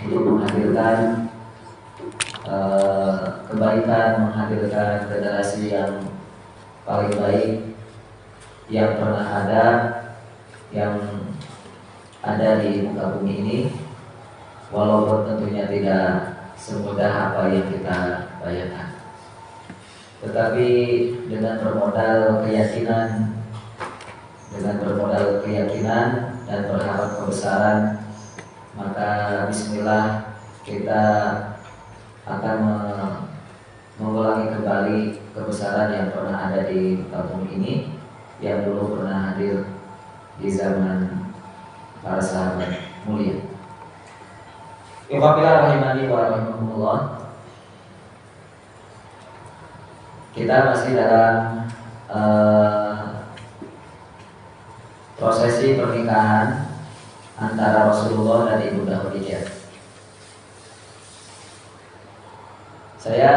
untuk menghadirkan kebaikan, menghadirkan generasi yang paling baik yang pernah ada, yang ada di muka bumi ini, walaupun tentunya tidak semudah apa yang kita bayangkan. Tetapi dengan bermodal keyakinan, dan berharap kebesaran, maka bismillah kita akan mengulangi kembali kebesaran yang pernah ada di kampung ini, yang dulu pernah hadir di zaman para sahabat mulia. Ikhwafillah rahimani wa rahimakumullah. Kita masih dalam prosesi pernikahan antara Rasulullah dan Ibunda Khadijah. Saya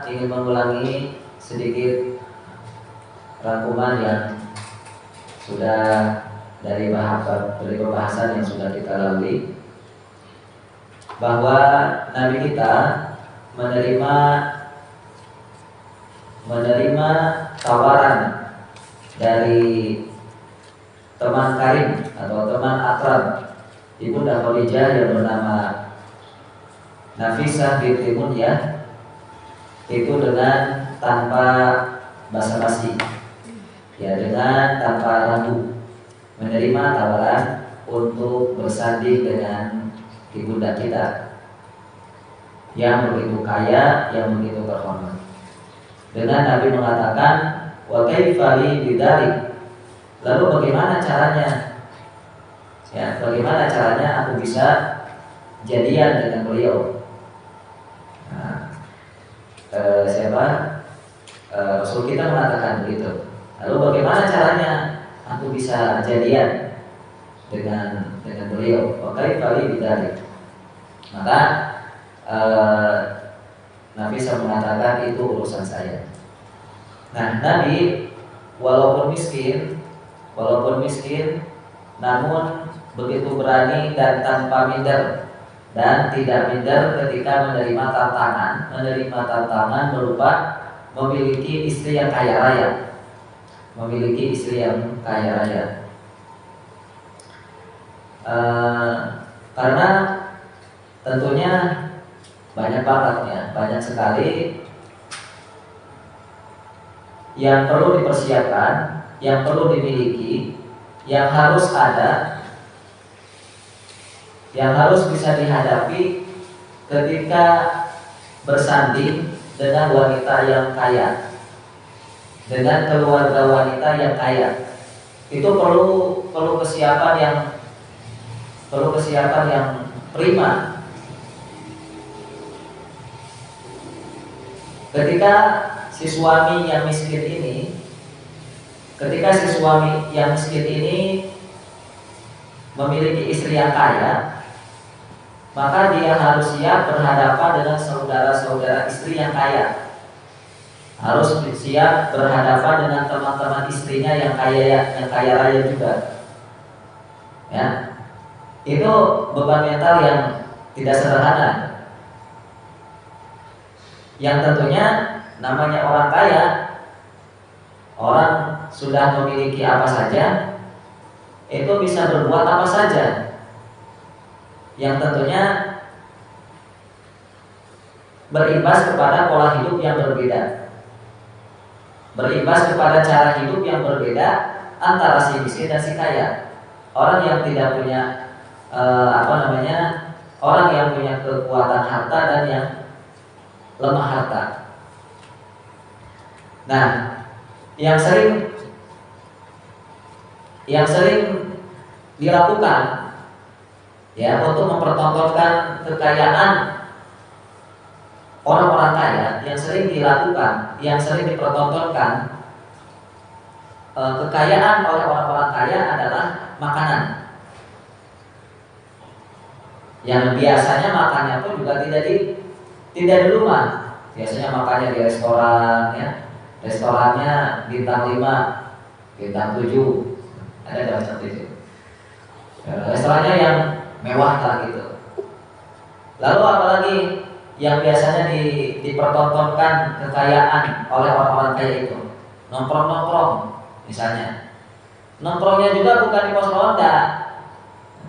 ingin mengulangi sedikit rangkuman yang sudah dari pembahasan yang sudah kita lalui, bahwa Nabi kita menerima tawaran dari teman karib atau teman akrab Ibunda Khadijah yang bernama Nafisah binti Munyah, itu dengan tanpa basa-basi, ya, dengan tanpa ragu menerima tawaran untuk bersanding dengan ibunda kita yang begitu kaya, yang begitu terhormat. Dengan Nabi mengatakan, wa kaifa li bidzalik, lalu bagaimana caranya? Ya, bagaimana caranya aku bisa jadian dengan beliau? Nah, Rasul kita mengatakan begitu. Lalu bagaimana caranya aku bisa jadian dengan beliau? Wa kaifa li bidzalik. Maka Nabi SAW mengatakan itu urusan saya. Nah, Nabi walaupun miskin, namun begitu berani dan tanpa minder, dan tidak minder ketika menerima tantangan berupa memiliki istri yang kaya raya. Karena tentunya banyak sekali yang perlu dipersiapkan, yang perlu dimiliki, yang harus ada, yang harus bisa dihadapi ketika bersanding dengan wanita yang kaya, dengan keluarga wanita yang kaya. Itu perlu kesiapan yang prima. Ketika si suami yang miskin ini memiliki istri yang kaya, maka dia harus siap berhadapan dengan saudara-saudara istri yang kaya. Harus siap berhadapan dengan teman-teman istrinya yang kaya raya juga. Ya. Itu beban mental yang tidak sederhana. Yang tentunya namanya orang kaya, orang sudah memiliki apa saja, itu bisa berbuat apa saja, yang tentunya berimbas kepada pola hidup yang berbeda, berimbas kepada cara hidup yang berbeda antara si miskin dan si kaya. Orang yang tidak punya orang yang punya kekuatan harta dan yang lemah harta. Nah, yang sering dilakukan, ya, untuk mempertontonkan kekayaan orang-orang kaya, yang sering dipertontonkan kekayaan oleh orang-orang kaya adalah makanan. Yang biasanya makannya pun juga tidak di rumah. Biasanya makannya di restoran, ya. Restorannya bintang 5, bintang 7. Ada dalam seperti itu. Restorannya yang mewah lah gitu. Lalu apalagi yang biasanya dipertontonkan kekayaan oleh orang-orang kaya itu? Nongkrong-nongkrong misalnya. Nongkrongnya juga bukan di pos ronda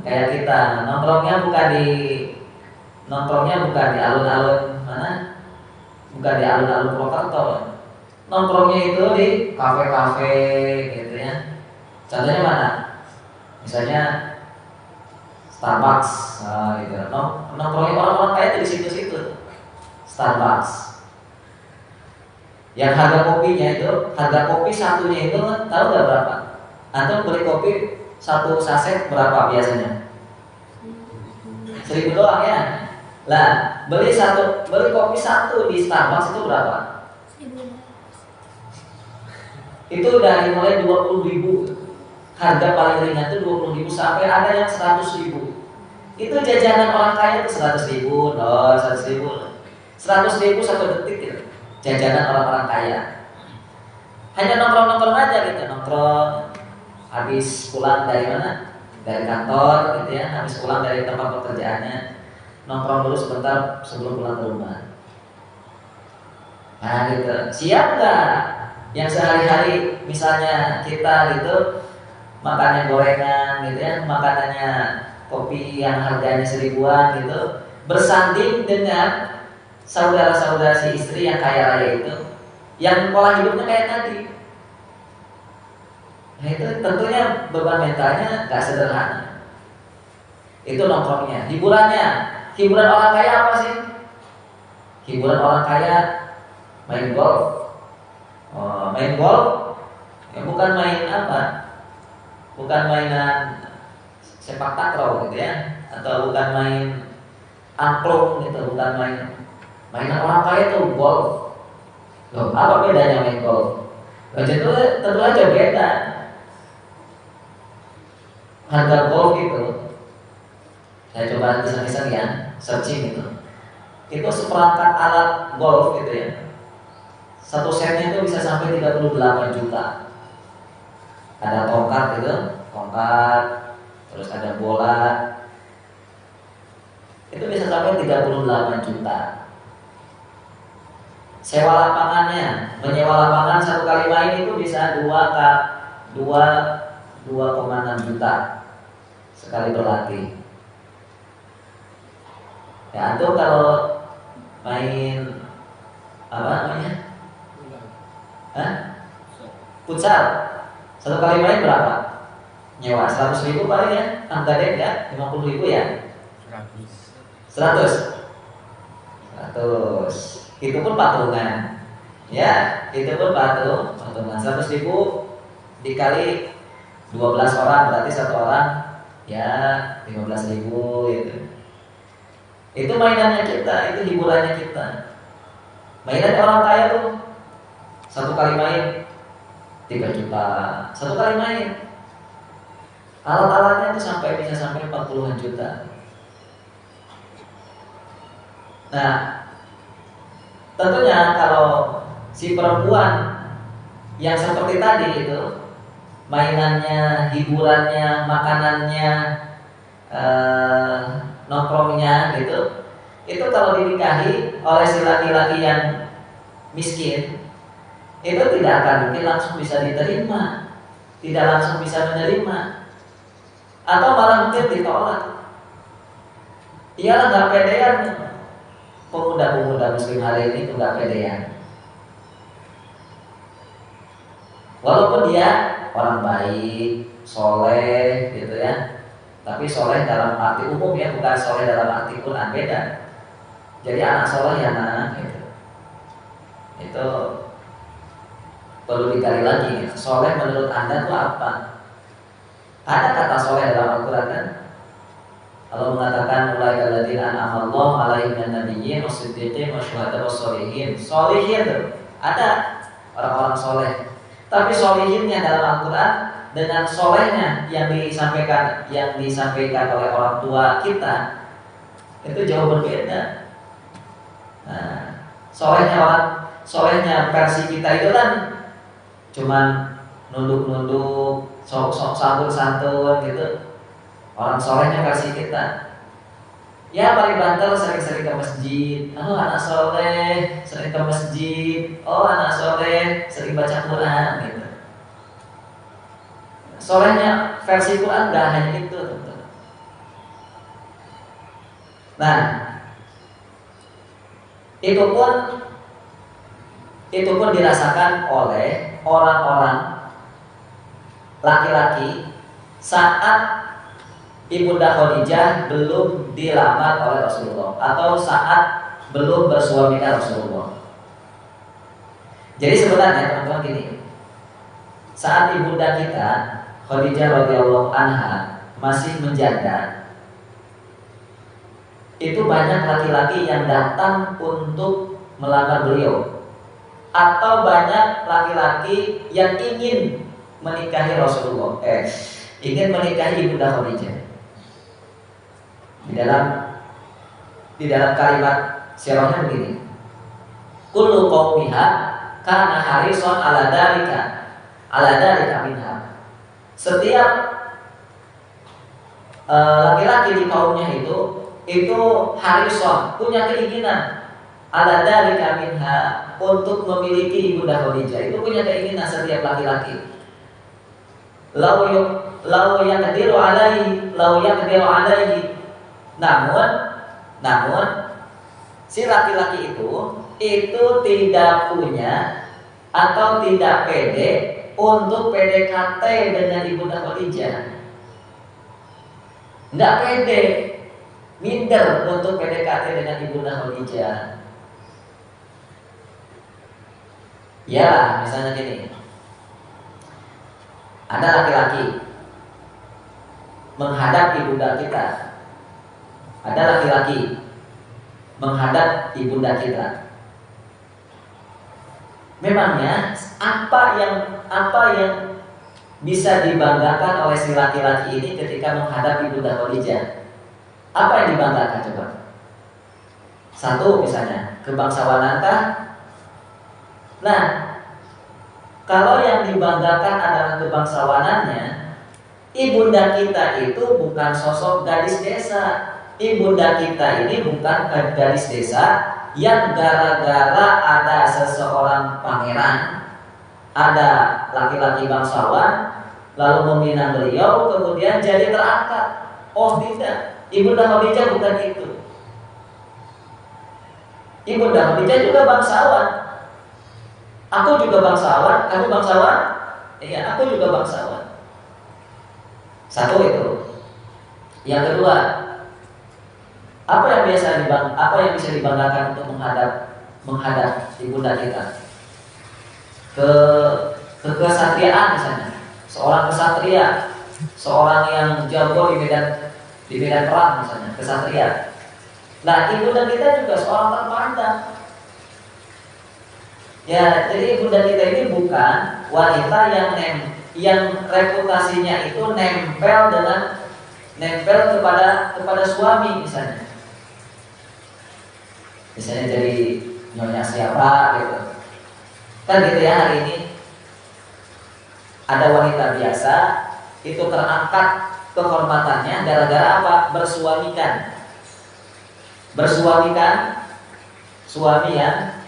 kayak kita. Nongkrongnya bukan di alun-alun mana? Bukan di alun-alun Purwokerto. Nongkrongnya itu di kafe-kafe gitu ya. Contohnya mana? Misalnya Starbucks, gitu. Nongkrongnya orang-orang kaya itu di situ-situ. Starbucks. Yang harga kopinya itu, harga kopi satunya itu tahu nggak berapa? Antum beli kopi satu saset berapa biasanya? 1.000 doang ya. Lah, beli kopi satu di Starbucks itu berapa? Itu udah mulai 20.000. Harga paling ringan itu 20.000 sampai ada yang 100.000. Itu jajanan orang kaya itu 100.000, 100.000, 100.000 satu detik gitu. Jajanan orang-orang kaya. Hanya nongkrong-nongkrong aja gitu, nongkrong. Habis pulang dari mana? Dari kantor gitu ya, habis pulang dari tempat pekerjaannya, nongkrong dulu sebentar sebelum pulang ke rumah. Nah gitu, siap nggak? Yang sehari-hari misalnya kita gitu makannya gorengan gitu ya, makanannya kopi yang harganya 1.000-an gitu, bersanding dengan saudara-saudara si istri yang kaya raya itu, yang pola hidupnya kayak tadi. Nah itu tentunya beban mentalnya gak sederhana. Itu nongkrongnya. Hiburan orang kaya apa sih? Hiburan orang kaya main golf. Main golf ya bukan main apa? Bukan mainan sepak takraw gitu ya, atau bukan main angklung gitu, bukan mainan orang kaya itu golf. Loh, apa bedanya main golf? Tentu aja beda. Harga golf itu, saya coba iseng-iseng ya, searching itu seperangkat alat golf gitu ya. Satu setnya itu bisa sampai 38 juta. Ada tongkat gitu, terus ada bola. Itu bisa sampai 38 juta. Sewa lapangannya, menyewa lapangan satu kali main itu bisa 2,6 juta sekali berlatih. Ya itu kalau main apa namanya? Futsal. Satu kali main berapa? Nyewa 100.000 paling ya, angka deh ya, 50.000 ya. 100. Itu pun patungan. Ya, itu pun patungan. 100.000 dikali 12 orang berarti satu orang ya 15.000 gitu. Itu mainannya kita, itu hiburannya kita. Mainan orang kaya tuh satu kali main 3 juta, satu kali main. Alat-alatnya itu bisa sampai 40-an juta. Nah, tentunya kalau si perempuan yang seperti tadi itu, mainannya, hiburannya, makanannya, nongkrongnya gitu, itu kalau dinikahi oleh si laki-laki yang miskin, itu tidak akan mungkin langsung bisa diterima, tidak langsung bisa menerima, atau malah mungkin ditolak. Iyalah nggak pedean, pemuda-pemuda muslim hari ini tuh nggak pedean. Walaupun dia orang baik, soleh gitu ya, tapi soleh dalam arti umum ya, bukan soleh dalam arti Quran, beda. Jadi anak soleh ya anak gitu. Itu perlu dikali lagi. Soleh menurut Anda itu apa? Ada kata soleh dalam Al-Quran kan? Allah mengatakan mulai alladzina an'ama Allahu 'alaihim minan nabiyyin wasiddiqin wasyuhada'i wassolihin. Solihin tuh ada orang-orang soleh. Tapi solihinnya dalam Al-Quran dengan solehnya yang disampaikan oleh orang tua kita itu jauh berbeda. Nah, solehnya versi kita itu kan cuman nunduk-nunduk, sok-sok santun-santun gitu. Orang solehnya versi kita Ya paling banter sering-sering ke masjid. Oh anak soleh sering ke masjid. Oh anak soleh sering baca Quran gitu. Solehnya versi Quran nggak hanya itu, teman-teman. Nah, itu pun dirasakan oleh orang-orang laki-laki saat Ibunda Khadijah belum dilamar oleh Rasulullah atau saat belum bersuamikan Rasulullah. Jadi sebenarnya teman-teman gini, saat ibunda kita Khadijah radhiyallahu anha masih menjanda, itu banyak laki-laki yang datang untuk melamar beliau, atau banyak laki-laki yang ingin menikahi Rasulullah, ingin menikahi ibunda Khadijah. Di dalam kalimat sirahnya begini, kullu qaumiha kana harison ala dalika minha. Setiap laki-laki di kaumnya itu harison, punya keinginan ala dalika minha, untuk memiliki ibunda Khadijah. Itu punya keinginan setiap laki-laki. Lau yaqdiru alaihi. Namun si laki-laki itu tidak punya atau tidak pede untuk PDKT dengan ibunda Khadijah. Tidak pede, minder untuk PDKT dengan ibunda Khadijah. Ya, misalnya gini, ada laki-laki menghadap ibunda kita. Ada laki-laki menghadap ibunda kita. Memangnya apa yang bisa dibanggakan oleh si laki-laki ini ketika menghadap ibunda Khadijah? Apa yang dibanggakan coba? Satu misalnya, kebangsawanankah? Nah, kalau yang dibanggakan adalah kebangsawanannya, ibunda kita itu bukan sosok gadis desa. Ibunda kita ini bukan gadis desa yang gara-gara ada seseorang pangeran, ada laki-laki bangsawan, lalu meminang beliau, kemudian jadi terangkat. Oh tidak, ibunda Khadijah bukan itu. Ibunda Khadijah juga bangsawan. Aku juga bangsawan, kamu bangsawan? Iya, aku juga bangsawan. Satu itu. Yang kedua, apa yang bisa dibanggakan untuk menghadap ibunda kita? Kesatriaan misalnya, seorang kesatria, seorang yang jago di medan perang misalnya, kesatria. Nah, ibunda kita juga seorang terpandang. Ya, jadi ibunda kita ini bukan wanita yang reputasinya itu nempel kepada suami misalnya. Misalnya jadi nyonya siapa gitu. Kan gitu ya, hari ini ada wanita biasa itu terangkat kehormatannya gara-gara apa? Bersuamikan suami yang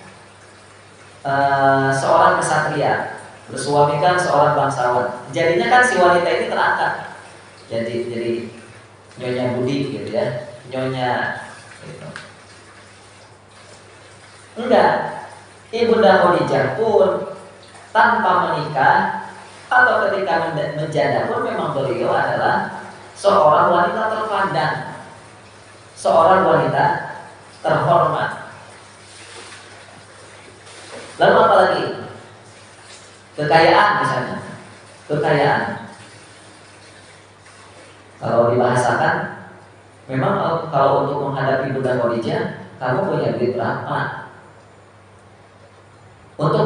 seorang kesatria, bersuamikan seorang bangsawan. Jadinya kan si wanita ini terangkat. Jadi nyonya Budi gitu ya, nyonya gitu. Enggak, ibunda Khadijah pun tanpa menikah atau ketika menjanda pun memang beliau adalah seorang wanita terpandang, seorang wanita terhormat. Lalu apa lagi? Kekayaan misalnya, kekayaan. Kalau dibahasakan, memang kalau untuk menghadapi ibunda Khadijah, kamu punya duit berapa? Untuk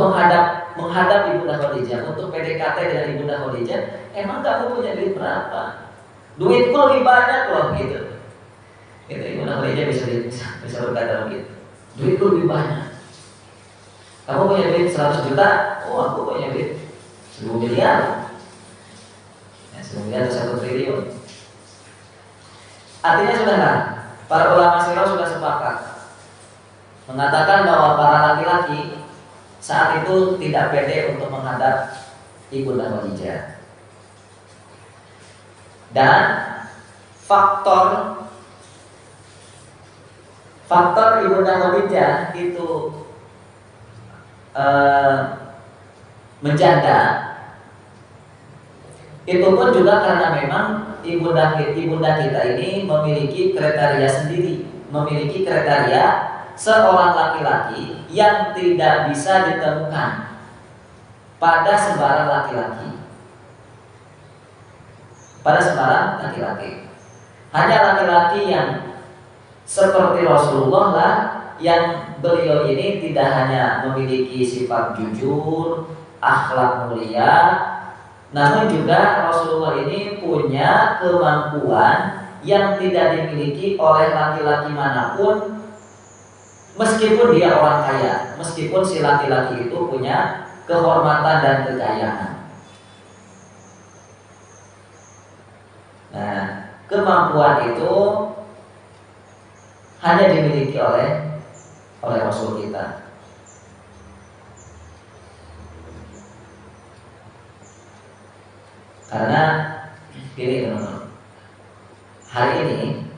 menghadap ibunda Khadijah, untuk PDKT dengan ibunda Khadijah, emang kamu punya duit berapa? Duitku lebih banyak loh gitu. Itu ibunda Khadijah bisa berkata begitu. Duitku lebih banyak. Kamu punya duit 100 juta? Oh, aku punya duit 10 miliar. Ya, 10 miliar atau 1 triliun. Artinya saudara, para ulama sirah sudah sepakat mengatakan bahwa para laki-laki saat itu tidak pede untuk menghadap Ibunda Khadijah. Dan faktor Ibunda Khadijah itu menjanda, itu pun juga karena memang ibunda kita ini memiliki kriteria sendiri, memiliki kriteria seorang laki-laki yang tidak bisa ditemukan pada sembarang laki-laki. Hanya laki-laki yang seperti Rasulullah lah, yang beliau ini tidak hanya memiliki sifat jujur, akhlak mulia, namun juga Rasulullah ini punya kemampuan yang tidak dimiliki oleh laki-laki manapun, meskipun dia orang kaya, meskipun si laki-laki itu punya kehormatan dan kekayaan. Nah, kemampuan itu hanya dimiliki oleh Rasul kita. Karena gini teman-teman, hari ini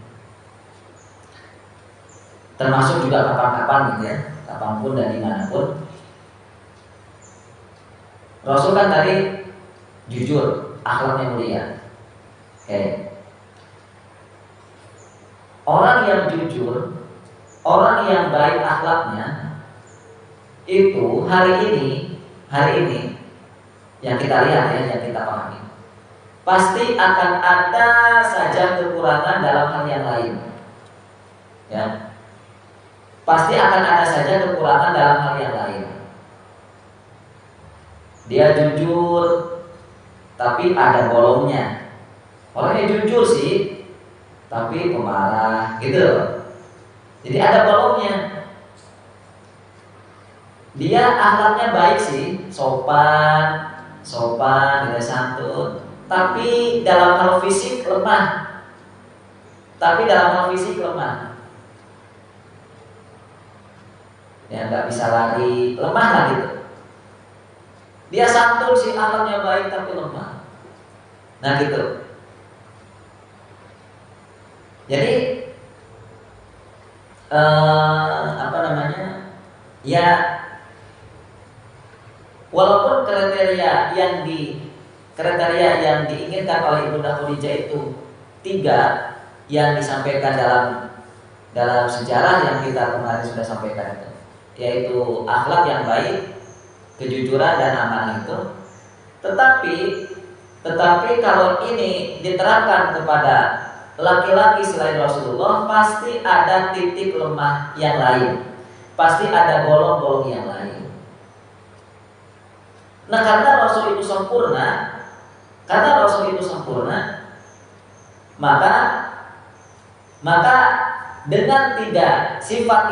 termasuk juga kapan-kapan gitu ya, kapanpun dan dimanapun, Rasul kan tadi jujur, akhlaknya mulia. Orang yang jujur, orang yang baik akhlaknya, itu hari ini yang kita lihat ya, yang kita pahami, pasti akan ada saja kekurangan dalam hal yang lain. Ya, pasti akan ada saja kekurangan dalam hal yang lain. Dia jujur, tapi ada bolongnya. Orangnya jujur sih, tapi pemarah gitu. Jadi ada bolongnya. Dia akhlaknya baik sih, sopan, tidak santun, tapi dalam hal fisik lemah. Ya nggak bisa lari, lemah lah gitu. Dia santun sih, akhlaknya baik tapi lemah. Nah gitu. Jadi ya walaupun kriteria yang diinginkan oleh Ibunda Khadijah itu 3 yang disampaikan dalam sejarah yang kita kemarin sudah sampaikan itu, yaitu akhlak yang baik, kejujuran dan amanah itu. Tetapi kalau ini diterapkan kepada laki-laki selain Rasulullah, pasti ada titik lemah yang lain, pasti ada bolong-bolong yang lain. Nah, karena Rasul itu sempurna, maka dengan 3 sifat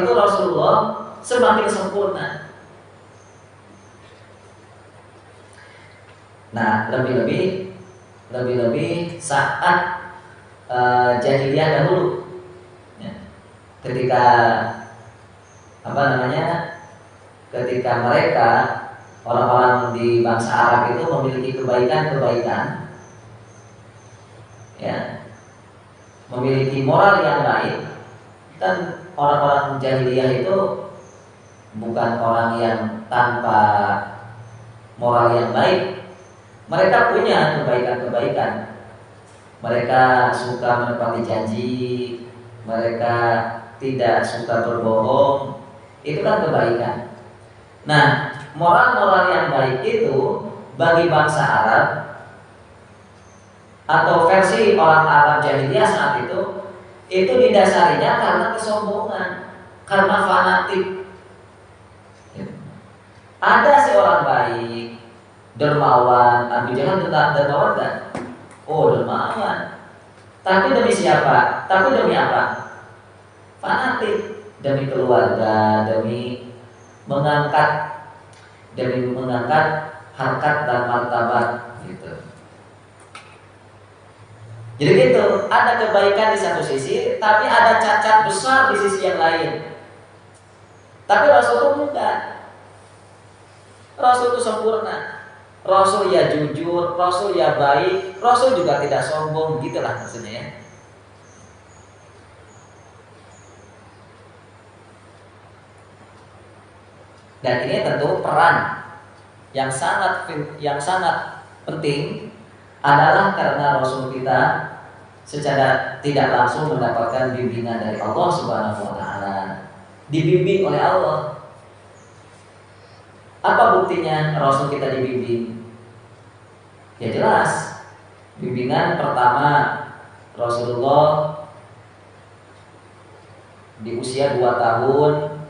itu Rasulullah semakin sempurna. Nah, lebih-lebih saat jahiliyah dahulu, ya, ketika mereka orang-orang di bangsa Arab itu memiliki kebaikan, ya, memiliki moral yang baik. Kan orang-orang jahiliyah itu bukan orang yang tanpa moral yang baik. Mereka punya kebaikan. Mereka suka menepati janji, mereka tidak suka berbohong. Itu kan kebaikan. Nah, moral-moral yang baik itu bagi bangsa Arab atau versi orang Arab jahiliyah saat itu didasarinya karena kesombongan, karena fanatik. Ada seorang baik, dermawan, Abu Jahal dermawan kan? Oh, dermawan. Tapi demi siapa? Tapi demi apa? Fanatik, demi keluarga, demi mengangkat harkat dan martabat gitu. Jadi gitu, ada kebaikan di satu sisi, tapi ada cacat besar di sisi yang lain. Tapi Rasul itu enggak. Rasul itu sempurna. Rasul ya jujur, Rasul ya baik, Rasul juga tidak sombong, gitulah maksudnya ya. Dan ini tentu peran yang sangat penting adalah karena Rasul kita secara tidak langsung mendapatkan bimbingan dari Allah Subhanahu wa taala. Dibimbing oleh Allah. Apa buktinya Rasul kita dibimbing? Ya jelas. Bimbingan pertama, Rasulullah di usia 2 tahun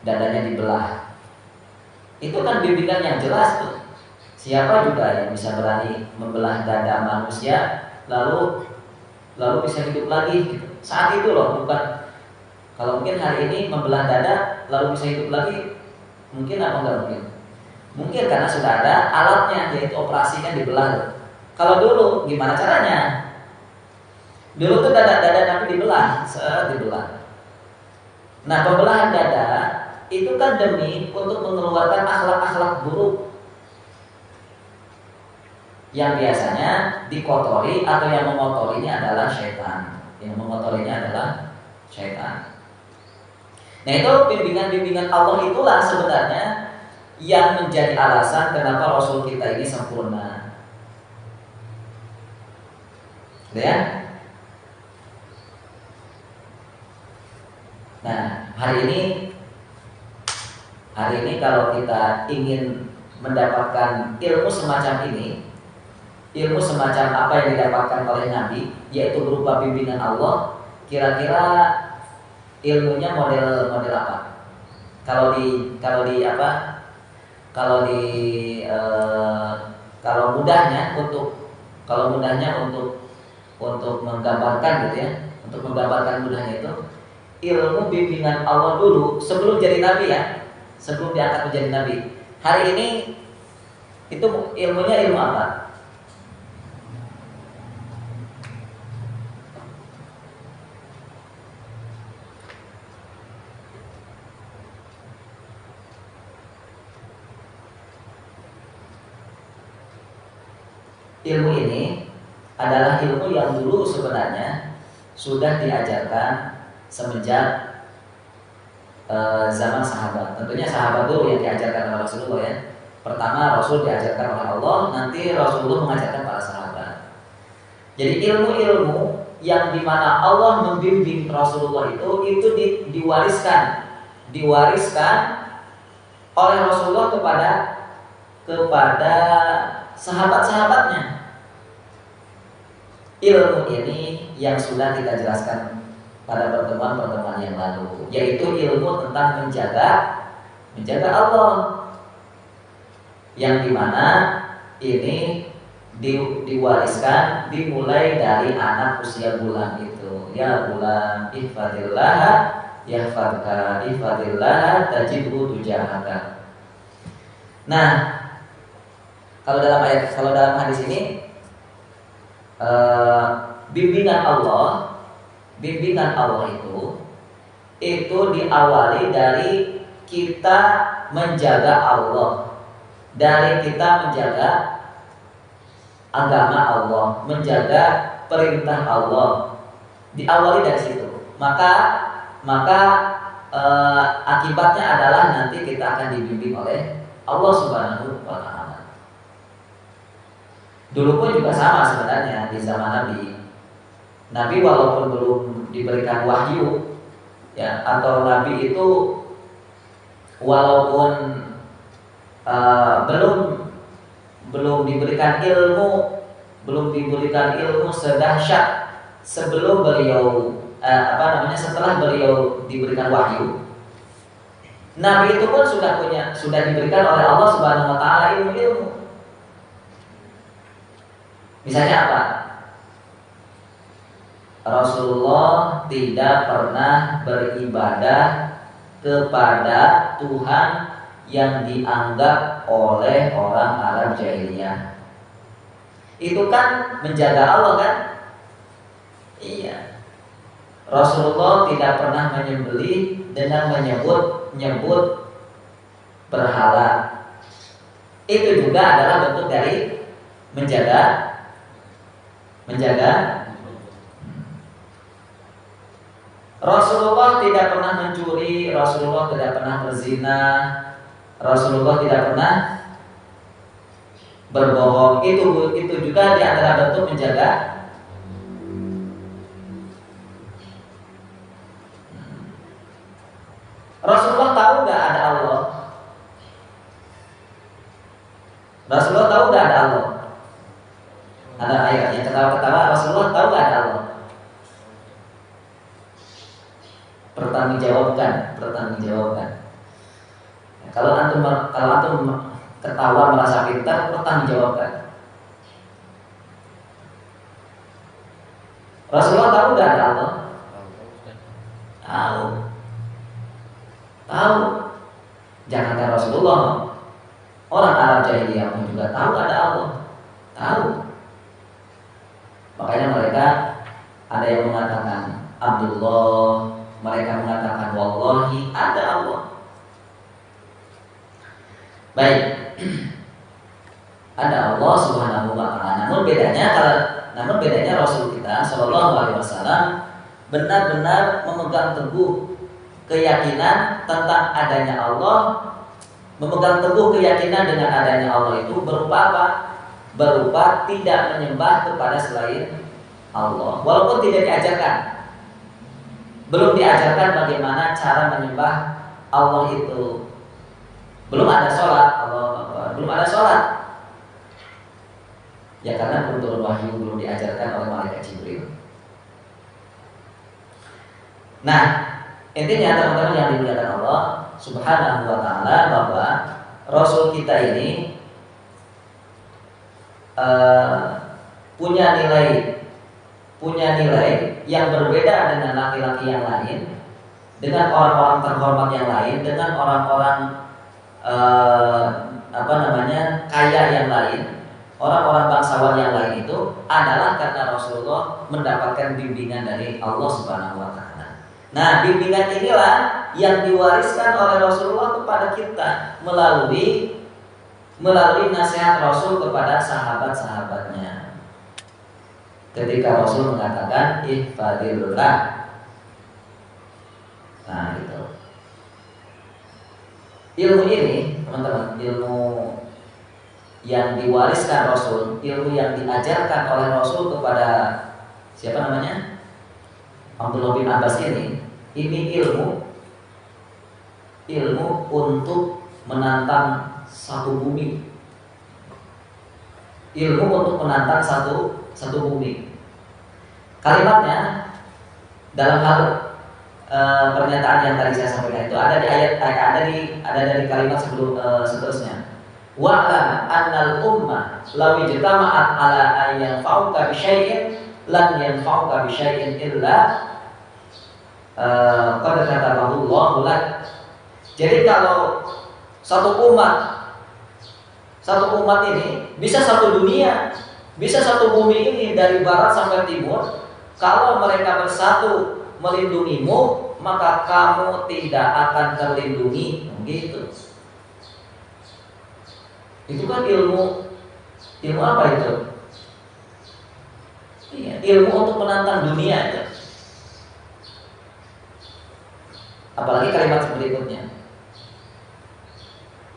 dadanya dibelah. Itu kan bimbingan yang jelas tuh. Siapa juga yang bisa berani membelah dada manusia lalu bisa hidup lagi gitu. Saat itu loh, bukan kalau mungkin hari ini membelah dada lalu bisa hidup lagi, mungkin apa enggak mungkin? Mungkin karena sudah ada alatnya, yaitu operasi kan dibelah. Kalau dulu gimana caranya? Dulu tuh dada Nabi dibelah, dibelah. Nah, pembelahan dada itu kan demi untuk mengeluarkan akhlak-akhlak buruk yang biasanya dikotori atau yang mengotorinya adalah syaitan. Yang mengotorinya adalah syaitan. Nah, itu bimbingan-bimbingan Allah itulah sebenarnya yang menjadi alasan kenapa Rasul kita ini sempurna. Ya? Nah, hari ini kalau kita ingin mendapatkan ilmu semacam ini, ilmu semacam apa yang didapatkan oleh Nabi, yaitu berupa bimbingan Allah, kira-kira ilmunya model apa? Kalau mudahnya untuk menggambarkan gitu ya, untuk menggambarkan mudahnya itu ilmu bimbingan Allah dulu sebelum jadi nabi ya, sebelum diangkat menjadi nabi. Hari ini itu ilmunya ilmu apa? Ilmu ini adalah ilmu yang dulu sebenarnya sudah diajarkan semenjak zaman sahabat. Tentunya sahabat dulu yang diajarkan oleh Rasulullah ya. Pertama Rasul diajarkan oleh Allah, nanti Rasulullah mengajarkan para sahabat. Jadi ilmu-ilmu yang dimana Allah membimbing Rasulullah itu diwariskan oleh Rasulullah kepada sahabat-sahabatnya. Ilmu ini yang sudah kita jelaskan pada pertemuan-pertemuan yang lalu, yaitu ilmu tentang menjaga Allah, yang dimana ini diwariskan dimulai dari anak usia bulan itu. Ya bulan, ihfadillah yahfadka, ihfadillah tajidhu tujahaka. Nah, kalau dalam hadis ini bimbingan Allah itu diawali dari kita menjaga Allah, dari kita menjaga agama Allah, menjaga perintah Allah, diawali dari situ. Maka akibatnya adalah nanti kita akan dibimbing oleh Allah Subhanahu wa taala. Dulu pun juga sama sebenarnya di zaman Nabi walaupun belum diberikan wahyu ya, atau Nabi itu walaupun belum diberikan ilmu sedahsyat sebelum beliau setelah beliau diberikan wahyu, Nabi itu pun sudah diberikan oleh Allah Subhanahu wa taala ilmu. Misalnya apa? Rasulullah tidak pernah beribadah kepada Tuhan yang dianggap oleh orang Arab jahiliyah. Itu kan menjaga Allah kan? Iya. Rasulullah tidak pernah menyembelih dengan menyebut berhala. Itu juga adalah bentuk dari menjaga. Rasulullah tidak pernah mencuri, Rasulullah tidak pernah berzina, Rasulullah tidak pernah berbohong. Itu juga di antara bentuk menjaga. Rasulullah tahu nggak ada Allah? Rasulullah tahu nggak ada Allah? Ada ayatnya ketawa-ketawa. Rasulullah tahu nggak ada Allah? Pertanggungjawabkan. Kalau antum ketawa merasa pintar, pertanggungjawabkan. Rasulullah tahu nggak ada Allah? Tahu. Jangankan Rasulullah, orang Arab jahiliyah pun juga tahu ada Allah. Tahu. Makanya mereka ada yang mengatakan Abdullah, mereka mengatakan wallahi ada Allah. Baik. Ada Allah Subhanahu wa taala. Namun bedanya Rasul kita sallallahu alaihi wasallam benar-benar memegang teguh keyakinan tentang adanya Allah. Memegang teguh keyakinan dengan adanya Allah itu berupa apa? Berupa tidak menyembah kepada selain Allah. Walaupun tidak diajarkan, belum diajarkan bagaimana cara menyembah Allah itu. Belum ada sholat, belum ada sholat. Ya karena belum turun wahyu, belum diajarkan oleh malaikat Jibril. Nah, intinya teman-teman yang dimuliakan Allah Subhanahu wa taala, bahwa Rasul kita ini punya nilai yang berbeda dengan laki-laki yang lain, dengan orang-orang terhormat yang lain, dengan orang-orang kaya yang lain, orang-orang bangsawan yang lain itu adalah karena Rasulullah mendapatkan bimbingan dari Allah Subhanahu wa taala. Nah, bimbingan inilah yang diwariskan oleh Rasulullah kepada kita melalui nasihat Rasul kepada sahabat-sahabatnya. Ketika Rasul mengatakan ihfadillah. Nah, gitu. Ilmu ini, teman-teman, ilmu yang diwariskan Rasul, ilmu yang diajarkan oleh Rasul kepada siapa namanya? Abdullah bin Abbas ini ilmu untuk menantang satu bumi. Ilmu untuk menantang satu bumi. Kalimatnya dalam hal pernyataan yang tadi saya sampaikan itu ada di ada dari kalimat sebelum seterusnya. Wa'lam annal ummah law ijtama'at ala an yanfa'uka bi syai'in lan yanfa'uka bi syai'in illa qad katabahu Allahu lak. Jadi kalau satu umat ini bisa satu dunia, bisa satu bumi ini dari barat sampai timur, kalau mereka bersatu melindungimu, maka kamu tidak akan terlindungi. Gitu. Itu kan ilmu apa itu? Iya, ilmu untuk menantang dunia itu. Apalagi kalimat berikutnya.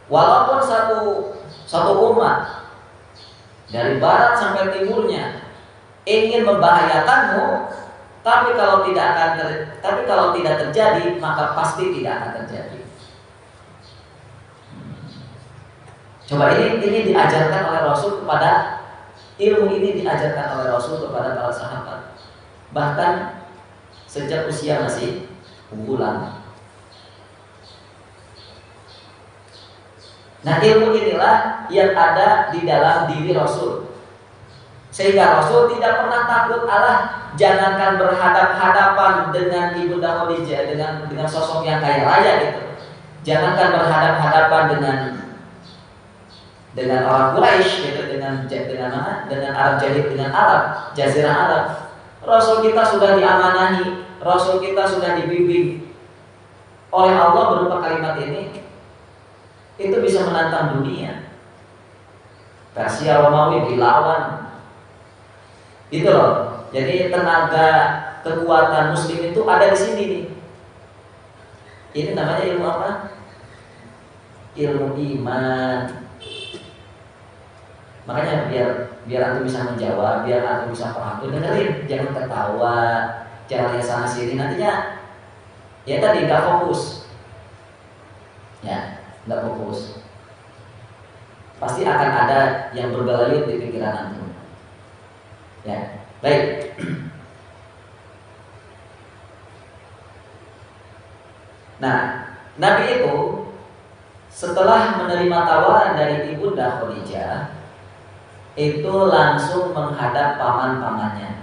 Walaupun satu umat dari barat sampai timurnya ingin membahayakanmu, tapi kalau tidak terjadi, maka pasti tidak akan terjadi. Coba ini diajarkan oleh Rasul ilmu ini diajarkan oleh Rasul kepada para sahabat. Bahkan sejak usia masih bulan. Nah, ilmu inilah yang ada di dalam diri Rasul. Sehingga Rasul tidak pernah takut, jangankan berhadap-hadapan dengan Ibunda Khadijah, dengan sosok yang kaya raya gitu. Jangankan berhadap-hadapan dengan orang Quraisy gitu, dengan Arab Jahil, dengan Arab Jazirah Arab. Rasul kita sudah diamanahi, Rasul kita sudah dibimbing oleh Allah berupa kalimat ini, itu bisa menantang dunia. Persia Romawi dilawan, gitu loh. Jadi tenaga kekuatan Muslim itu ada di sini nih. Ini namanya ilmu apa? Ilmu iman. Makanya biar antum bisa menjawab, biar antum bisa paham, dengerin, jangan ketawa, jangan lihat sana sini, nantinya ya tadi nggak fokus, ya nggak fokus, pasti akan ada yang bergelayut di pikiran antum. Ya, baik. Nah, Nabi itu setelah menerima tawaran dari Ibunda Khadijah, itu langsung menghadap paman-pamannya.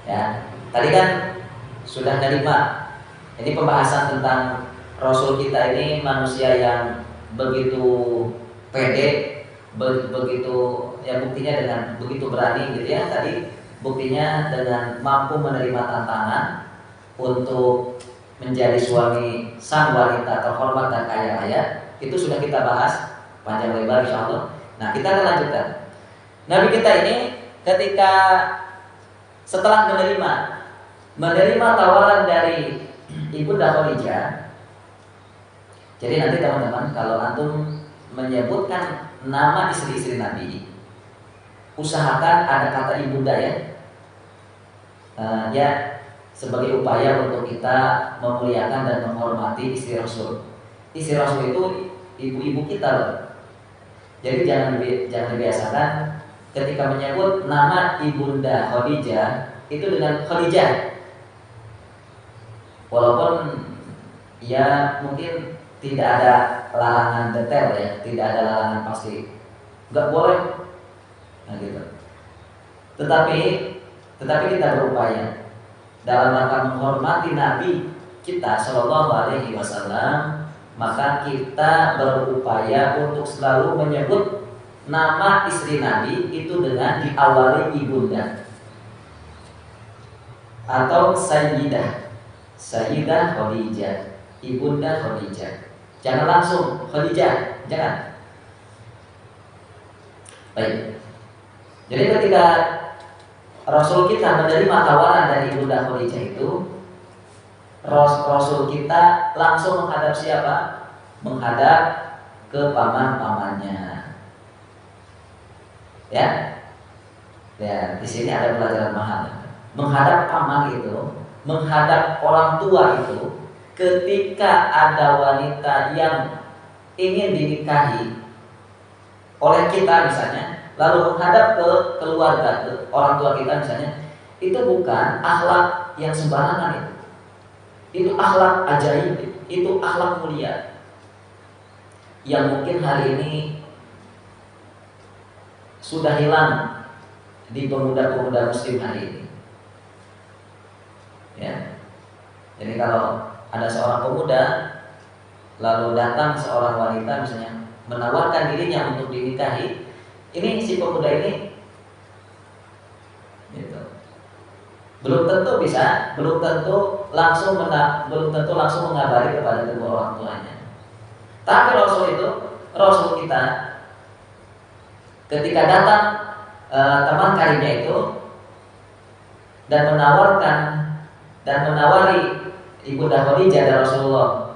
Ya, tadi kan sudah nerima. Ini pembahasan tentang Rasul kita ini manusia yang begitu pede, begitu ya, buktinya dengan begitu berani gitu ya. Tadi buktinya dengan mampu menerima tantangan untuk menjadi suami sang wanita terhormat dan kaya raya. Itu sudah kita bahas panjang lebar insyaallah. Nah, kita akan lanjutkan. Nabi kita ini ketika setelah menerima tawaran dari Ibunda Khadijah. Jadi nanti teman-teman, kalau antum menyebutkan nama istri-istri Nabi, usahakan ada kata ibunda ya. Ya, sebagai upaya untuk kita memuliakan dan menghormati istri Rasul. Istri Rasul itu ibu-ibu kita loh. Jadi jangan dibiasakan ketika menyebut nama Ibunda Khadijah itu dengan Khadijah. Walaupun ya mungkin tidak ada larangan detail ya, tidak ada larangan pasti, nggak boleh, nah gitu. Tetapi kita berupaya dalam rangka menghormati Nabi kita Shallallahu Alaihi Wasallam, maka kita berupaya untuk selalu menyebut nama istri Nabi itu dengan diawali ibunda atau Sayyidah Khadijah, Ibunda Khadijah. Jangan langsung Khadijah, jangan. Baik. Jadi ketika Rasul kita menerima tawaran dari Ibunda Khadijah itu, Rasul kita langsung menghadap siapa? Menghadap ke paman-pamannya. Ya. Ya, di sini ada pelajaran mahal. Menghadap paman itu, menghadap orang tua itu, ketika ada wanita yang ingin dinikahi oleh kita misalnya, lalu menghadap ke keluarga, ke orang tua kita misalnya, itu bukan akhlak yang sembarangan itu. Itu akhlak ajaib, itu akhlak mulia yang mungkin hari ini sudah hilang di pemuda-pemuda muslim hari ini. Ya. Jadi kalau ada seorang pemuda lalu datang seorang wanita misalnya menawarkan dirinya untuk dinikahi, ini si pemuda ini gitu, belum tentu langsung mengabari kepada kedua orang tuanya. Tapi Rasul kita ketika datang teman karibnya itu dan menawari Ibunda Khadijah dan Rasulullah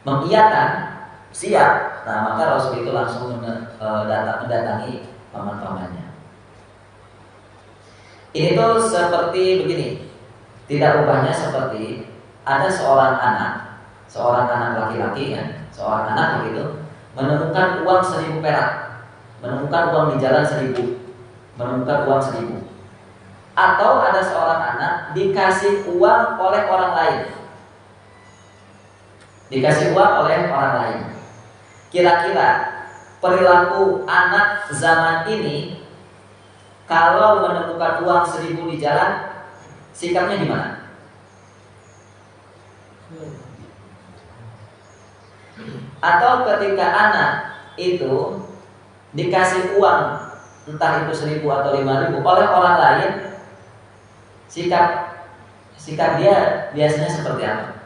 mengiyakan siap, nah maka Rasul itu langsung mendatangi paman-pamannya. Ini tuh seperti begini, tidak ubahnya seperti ada seorang anak laki-laki ya, seorang anak begitu menemukan uang 1.000 perak, menemukan uang di jalan 1.000, menemukan uang 1.000, atau ada seorang anak dikasih uang oleh orang lain, Kira-kira perilaku anak zaman ini kalau menemukan uang 1.000 di jalan, sikapnya gimana? Atau ketika anak itu dikasih uang entah itu 1.000 atau 5.000 oleh orang lain, sikap dia biasanya seperti apa?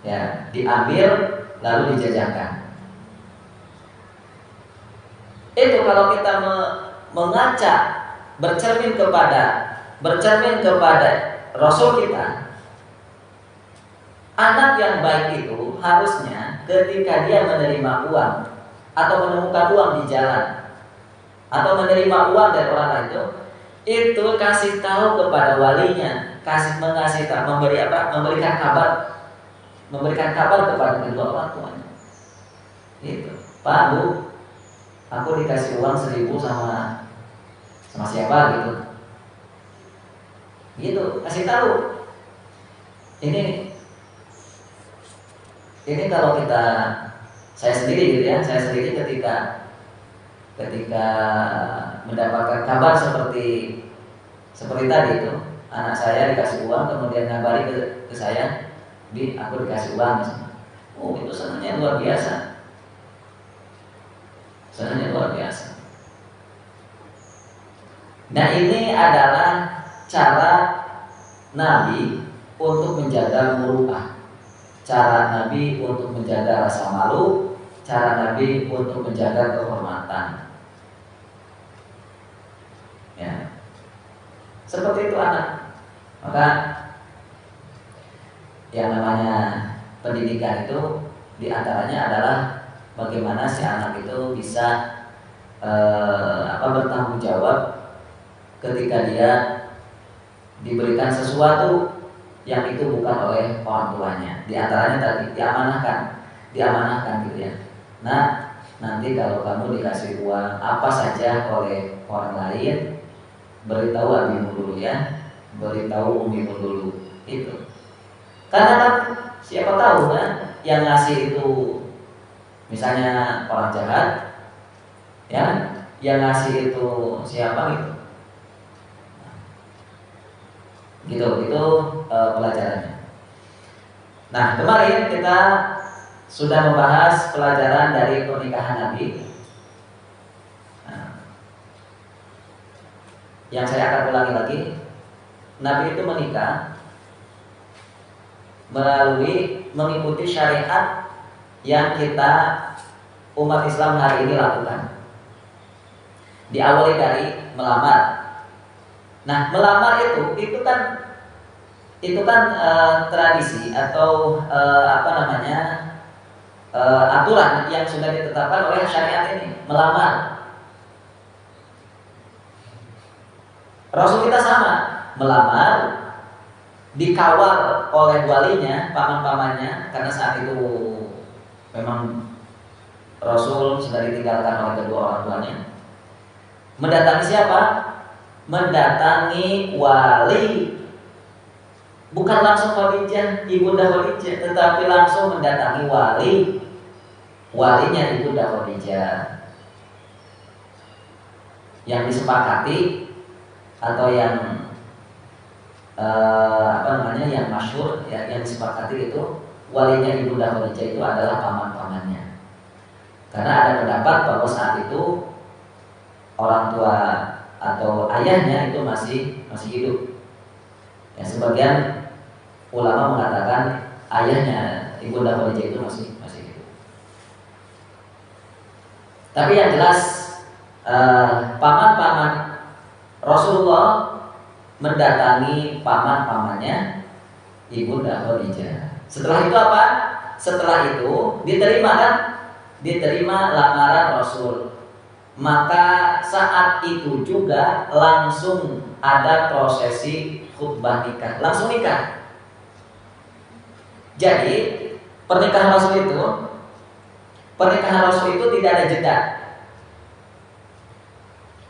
Ya, diambil lalu dijajakan. Itu kalau kita mengaca, bercermin kepada Rasul kita, anak yang baik itu harusnya ketika dia menerima uang atau menemukan uang di jalan atau menerima uang dari orang lain itu kasih tahu kepada walinya, memberikan kabar kepada kedua orang tuanya. Itu, Pak, Bu, aku dikasih uang 1.000 sama siapa gitu. Gitu, kasih tahu. Ini kalau saya sendiri ketika mendapatkan kabar seperti tadi itu, anak saya dikasih uang kemudian ngabari ke saya, Bi, aku dikasih uang. Oh, itu senangnya luar biasa. Nah, ini adalah cara Nabi untuk menjaga muru'ah, cara Nabi untuk menjaga rasa malu, cara Nabi untuk menjaga kehormatan. Ya, seperti itu anak. Maka yang namanya pendidikan itu diantaranya adalah bagaimana si anak itu bisa bertanggung jawab ketika dia diberikan sesuatu yang itu bukan oleh orang tuanya. Di antaranya tadi diamanahkan gitu ya. Nah, nanti kalau kamu dikasih uang apa saja oleh orang lain, beritahu abimu dulu ya, beritahu umimu dulu. Itu. Karena kan siapa tahu kan yang ngasih itu misalnya orang jahat, ya, yang ngasih itu siapa gitu. Gitu pelajarannya. Nah, kemarin kita sudah membahas pelajaran dari pernikahan Nabi. Nah, yang saya akan ulangi lagi, Nabi itu menikah melalui mengikuti syariat yang kita umat Islam hari ini lakukan. Diawali dari melamar. Nah, melamar itu kan tradisi atau aturan yang sudah ditetapkan oleh syariat ini, melamar. Rasul kita sama, melamar, dikawal oleh walinya, paman-pamannya, karena saat itu memang Rasul sudah ditinggalkan oleh kedua orang tuanya. Mendatangi siapa? Mendatangi wali, bukan langsung Khadijah, ibunda Khadijah, tetapi langsung mendatangi walinya ibunda Khadijah. Yang disepakati atau yang yang masyhur ya, yang disepakati itu walinya ibunda Khadijah itu adalah paman-pamannya. Karena ada pendapat bahwa saat itu orang tua atau ayahnya itu masih hidup. Ya, sebagian ulama mengatakan ayahnya ibunda Khadijah itu masih hidup. Tapi yang jelas paman-paman Rasulullah mendatangi paman-pamannya ibunda Khadijah. Setelah itu apa? Setelah itu diterima lamaran Rasul. Maka saat itu juga langsung ada prosesi khutbah nikah, langsung nikah. Jadi pernikahan Rasul itu tidak ada jeda.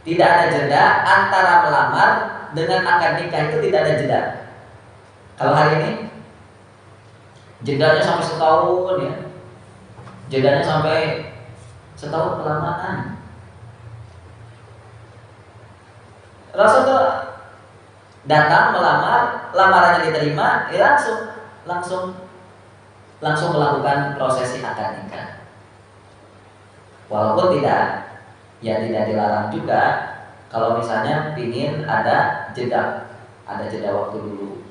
Tidak ada jeda antara melamar dengan akad nikah, itu tidak ada jeda. Kalau hari ini jedanya sampai setahun ya. Jedanya sampai setahun kelamaan. Rasul tuh datang melamar, lamarannya diterima, langsung melakukan prosesi akad nikah. Walaupun tidak Ya tidak dilarang juga kalau misalnya ingin ada jeda waktu dulu.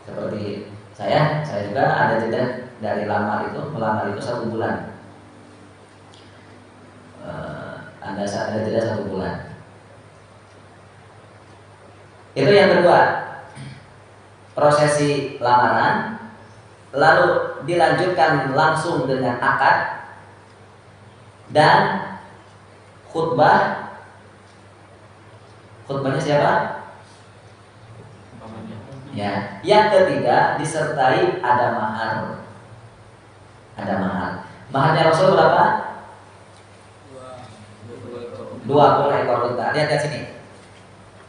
Seperti saya juga ada jeda dari melamar itu 1 bulan. Ada jeda 1 bulan. Itu yang kedua, prosesi lamaran, lalu dilanjutkan langsung dengan akad dan khutbah. Khutbahnya siapa? Ya. Yang ketiga disertai ada mahar. Maharnya Rasul berapa? 20 ekor unta. Lihat sini.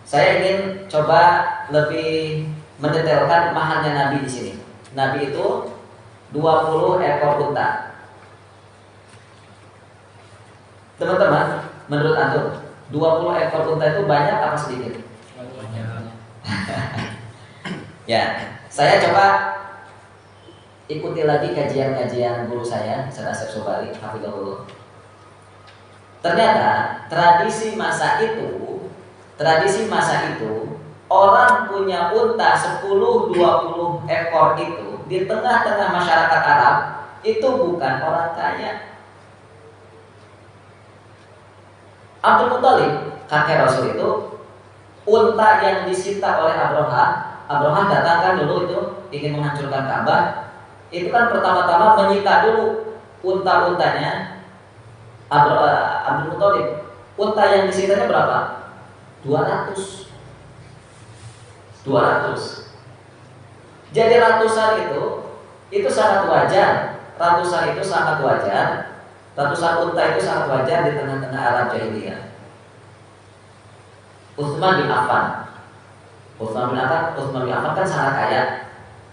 Saya ingin coba lebih mendetailkan maharnya Nabi di sini. Nabi itu 20 ekor unta. Teman-teman, menurut antum 20 ekor unta itu banyak apa sedikit? Ya, saya coba ikuti lagi kajian-kajian guru saya, Ustaz Asep Sobari, hafizahullah. Ternyata tradisi masa itu orang punya unta 10-20 ekor itu di tengah-tengah masyarakat Arab itu bukan orang kaya. Abdul Muthalib, kakek Rasul itu, unta yang disita oleh Abraham datang kan dulu itu ingin menghancurkan Ka'bah. Itu kan pertama-tama menyita dulu unta-untanya Abdul Muthalib. Unta yang disitanya berapa? 200. Jadi ratusan itu sangat wajar. Ratusan unta itu sangat wajar di tengah-tengah Arab jahiliyah. Utsman bin Affan kan sangat kaya.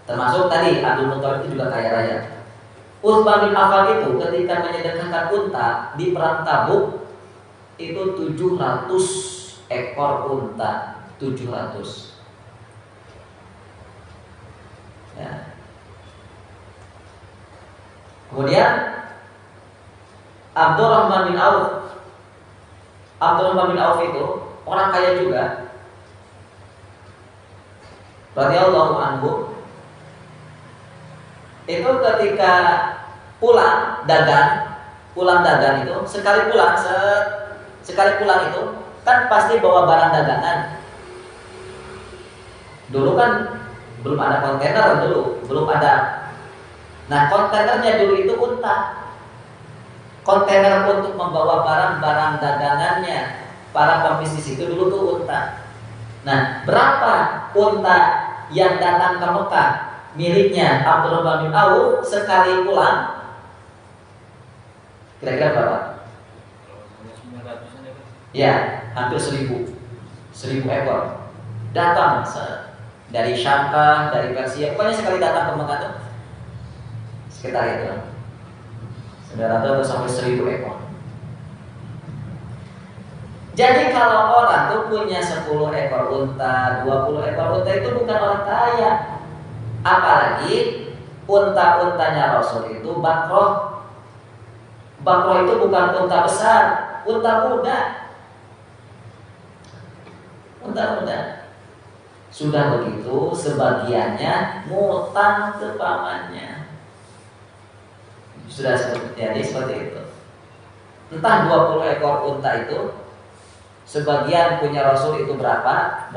Termasuk tadi Abdul Muthalib itu juga kaya raya. Utsman bin Affan itu ketika menyedekahkan unta di perang Tabuk itu 700 ekor unta. 700. Ya. Kemudian Abdurrahman bin Auf itu orang kaya juga. Radhiyallahu anhu. Itu ketika pulang dagang itu sekali pulang itu kan pasti bawa barang dagangan. Dulu kan belum ada kontainer belum ada. Nah, kontainernya dulu itu unta. Kontainer untuk membawa barang-barang dagangannya para pembisnis itu dulu tuh unta. Nah, berapa unta yang datang ke Mekah miliknya Abdurrahman bin Auf sekali pulang? Kira-kira berapa? Ya, hampir 1000 ekor. Datang dari Syam, dari Persia, pokoknya sekali datang ke Mekah tuh sekitar itu. Sudah rata sampai 1000 ekor. Jadi kalau orang tuh punya 10 ekor unta, 20 ekor unta itu bukan orang kaya. Apalagi unta-untanya Rasul itu bakroh. Bakroh itu bukan unta besar, unta muda. Sudah begitu sebagiannya ngutang ke pamannya. Sudah jadi seperti itu. Entah 20 ekor unta itu sebagian punya Rasul itu berapa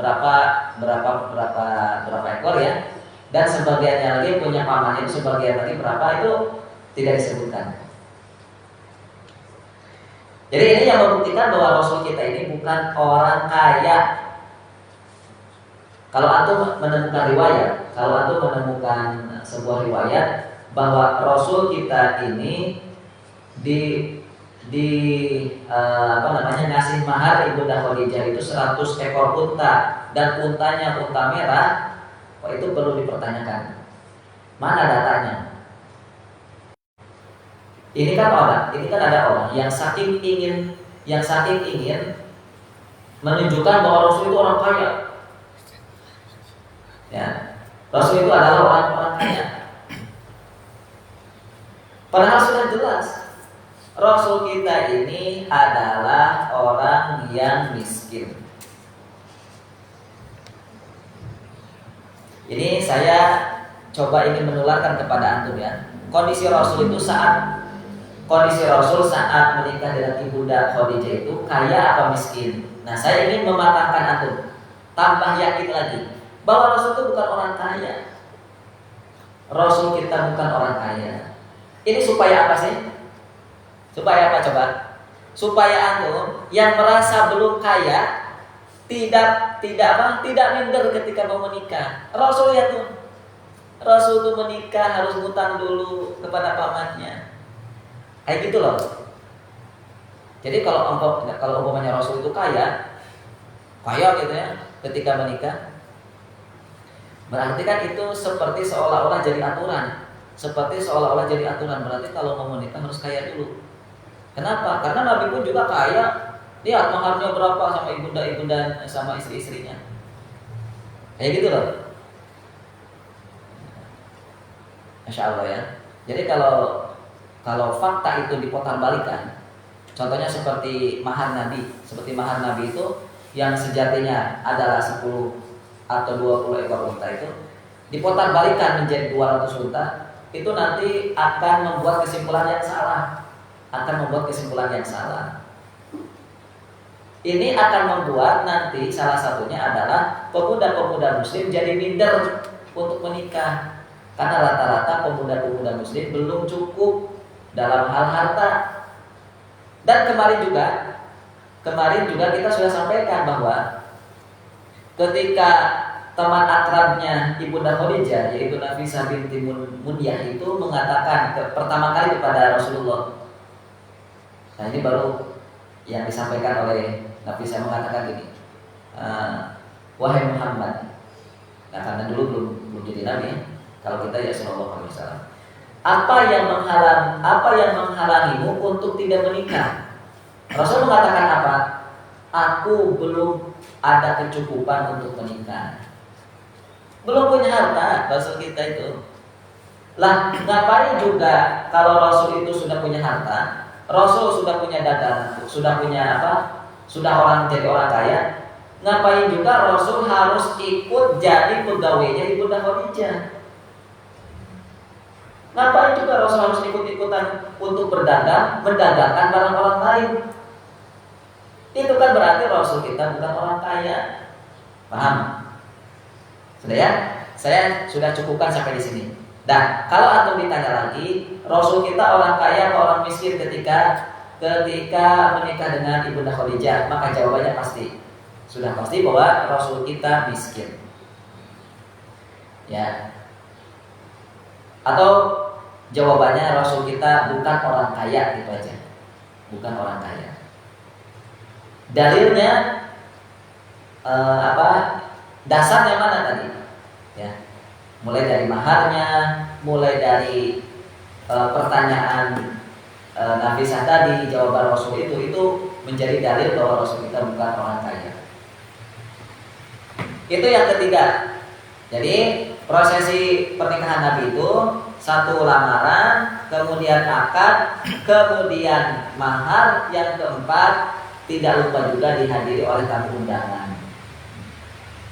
ekor ya, dan sebagiannya lagi punya paman itu sebagian lagi berapa itu tidak disebutkan. Jadi ini yang membuktikan bahwa Rasul kita ini bukan orang kaya. Kalau antum menemukan sebuah riwayat bahwa Rasul kita ini ngasih mahar Ibunda Khadijah itu 100 ekor unta dan untanya unta merah, itu perlu dipertanyakan. Mana datanya? Ini kan ada orang yang saking ingin menunjukkan bahwa Rasul itu orang kaya. Ya, Rasul itu adalah orang kaya. Padahal sudah jelas Rasul kita ini adalah orang yang miskin. Ini saya coba ingin menularkan kepada antum ya. Kondisi Rasul saat menikah dengan Ibunda Khadijah itu kaya apa miskin? Nah, saya ingin mematangkan antum, tambah yakin lagi bahwa Rasul itu bukan orang kaya. Rasul kita bukan orang kaya. Ini supaya apa sih? Supaya apa coba? Supaya antum yang merasa belum kaya tidak minder ketika mau menikah. Rasul lihat tuh. Rasul itu menikah harus ngutang dulu kepada pamannya. Kayak gitu loh. Jadi kalau umpamanya Rasul itu kaya gitu ya ketika menikah, berarti kan itu seperti seolah-olah jadi aturan. Berarti kalau mau menikah harus kaya dulu. Kenapa? Karena Nabi pun juga kaya. Lihat maharnya berapa sama ibunda sama istri-istrinya. Kayak gitu loh. Masya Allah ya. Jadi kalau fakta itu diputarbalikan, contohnya seperti mahar Nabi. Seperti mahar Nabi itu yang sejatinya adalah 10 atau 20 ekor unta itu diputarbalikan menjadi 200 unta, itu nanti akan membuat kesimpulan yang salah. Ini akan membuat nanti salah satunya adalah pemuda-pemuda muslim jadi minder untuk menikah. Karena rata-rata pemuda-pemuda muslim belum cukup dalam hal harta. Dan kemarin juga kita sudah sampaikan bahwa ketika teman akrabnya Ibunda Khadijah yaitu Nafisah binti Munyah itu mengatakan pertama kali kepada Rasulullah. Nah, ini baru yang disampaikan oleh Nafisah mengatakan gini, wahai Muhammad. Nah, karena dulu belum jadi nabi, kalau kita ya sallallahu alaihi wasallam. Apa yang menghalangimu untuk tidak menikah? Rasul mengatakan apa? Aku belum ada kecukupan untuk menikah. Belum punya harta, Rasul kita itu. Lah, ngapain juga kalau Rasul itu sudah punya harta? Rasul sudah punya dagangan, sudah punya apa? Sudah jadi orang kaya. Ngapain juga Rasul harus ikut jadi pegawainya Ibunda Khadijah? Ngapain juga Rasul harus ikut-ikutan untuk mendagangkan barang orang lain? Itu kan berarti Rasul kita bukan orang kaya. Paham? Sudah ya? Saya sudah cukupkan sampai di sini. Dan kalau antum ditanya lagi, Rasul kita orang kaya atau orang miskin ketika menikah dengan Ibunda Khadijah, maka jawabannya sudah pasti bahwa Rasul kita miskin. Ya. Atau jawabannya Rasul kita bukan orang kaya, gitu aja. Bukan orang kaya. Dalilnya dasarnya mana tadi? Ya. Mulai dari maharnya, mulai dari pertanyaan Nafisah tadi, jawaban Rasul itu menjadi dalil bahwa Rasul kita bukan orang kaya. Itu yang ketiga. Jadi prosesi pernikahan Nabi itu satu lamaran, kemudian akad, kemudian mahar, yang keempat tidak lupa juga dihadiri oleh tamu undangan.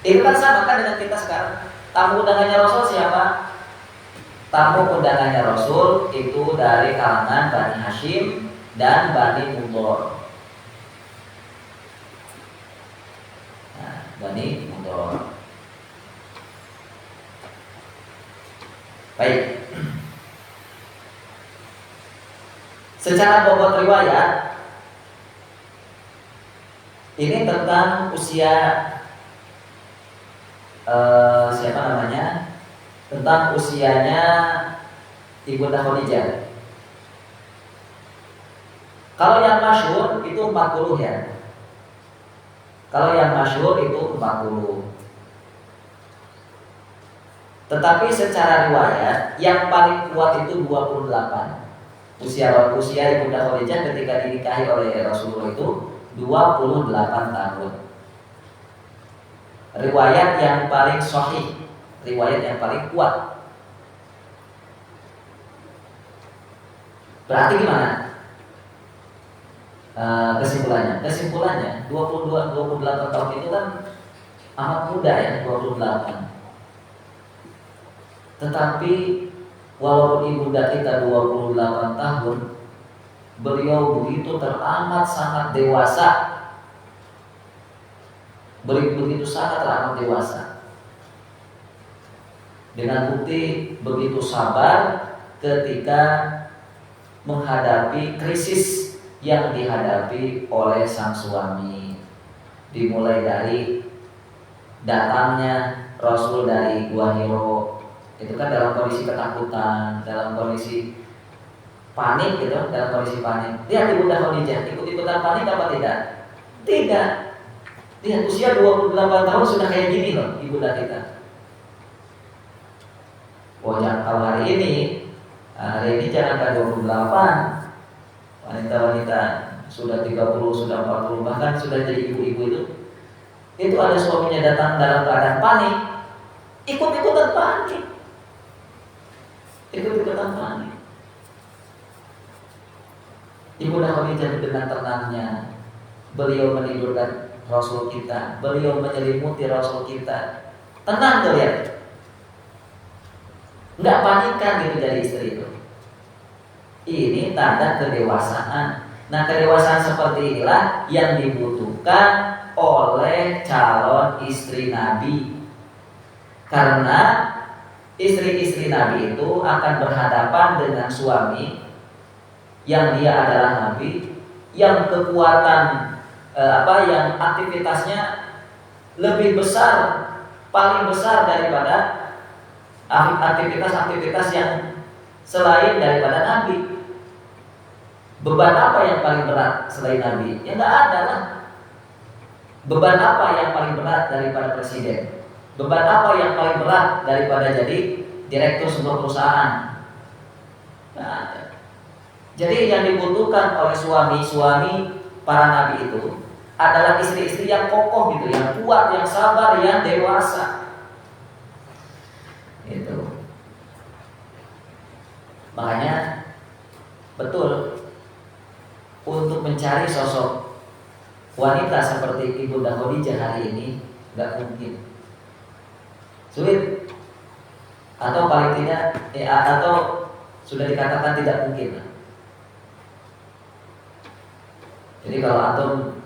Itu kan sama kan dengan kita sekarang. Tamu undangannya Rasul siapa? Tamu undangannya Rasul itu dari kalangan Bani Hashim dan Bani Mudhor. Nah, Bani Mudhor. Baik. Secara bobot riwayat ini tentang usia tentang usianya Ibunda Khadijah. Kalau yang masyhur itu 40 ya. Kalau yang masyhur itu 40. Tetapi secara riwayat yang paling kuat itu 28. Usia Ibunda Khadijah ketika dinikahi oleh Rasulullah itu 28 tahun. Riwayat yang paling sahih, riwayat yang paling kuat. Berarti gimana? Kesimpulannya 28 tahun itu kan amat muda ya, 28. Tetapi walaupun ibunda kita 28 tahun, beliau begitu teramat sangat dewasa. Begitu sangat teramat dewasa. Dengan bukti begitu sabar ketika menghadapi krisis yang dihadapi oleh sang suami. Dimulai dari datangnya Rasul dari Gua Hiro, itu kan dalam kondisi ketakutan, dalam kondisi panik gitu, dalam kondisi panik. Lihat ibunda Khadijah, ikut-ikutan panik apa tidak? Tidak. Lihat usia 28 tahun sudah kayak gini loh ibunda kita. Kalau hari ini jangan ke 28, wanita-wanita sudah 30, sudah 40, bahkan sudah jadi ibu-ibu itu ada suaminya datang dalam keadaan panik, ikut-ikutan panik. Ibunda Khadijah dengan tenangnya beliau menidurkan Rasul kita, beliau menyelimuti Rasul kita, tenang tuh lihat. Nggak panikkan gitu dari istri itu. Ini tanda kedewasaan. Nah, kedewasaan seperti inilah yang dibutuhkan oleh calon istri Nabi. Karena istri-istri Nabi itu akan berhadapan dengan suami yang dia adalah Nabi, yang kekuatan yang aktivitasnya lebih besar, paling besar daripada aktivitas-aktivitas yang selain daripada Nabi. Beban apa yang paling berat selain Nabi? Ya nggak ada lah. Beban apa yang paling berat daripada presiden? Beban apa yang paling berat daripada jadi direktur sebuah perusahaan? Nggak ada. Jadi yang dibutuhkan oleh suami-suami para nabi itu adalah istri-istri yang kokoh gitu, yang kuat, yang sabar, yang dewasa. Itu. Makanya betul untuk mencari sosok wanita seperti Ibunda Khadijah hari ini nggak mungkin, sulit, atau paling tidak atau sudah dikatakan tidak mungkin. Jadi kalau antum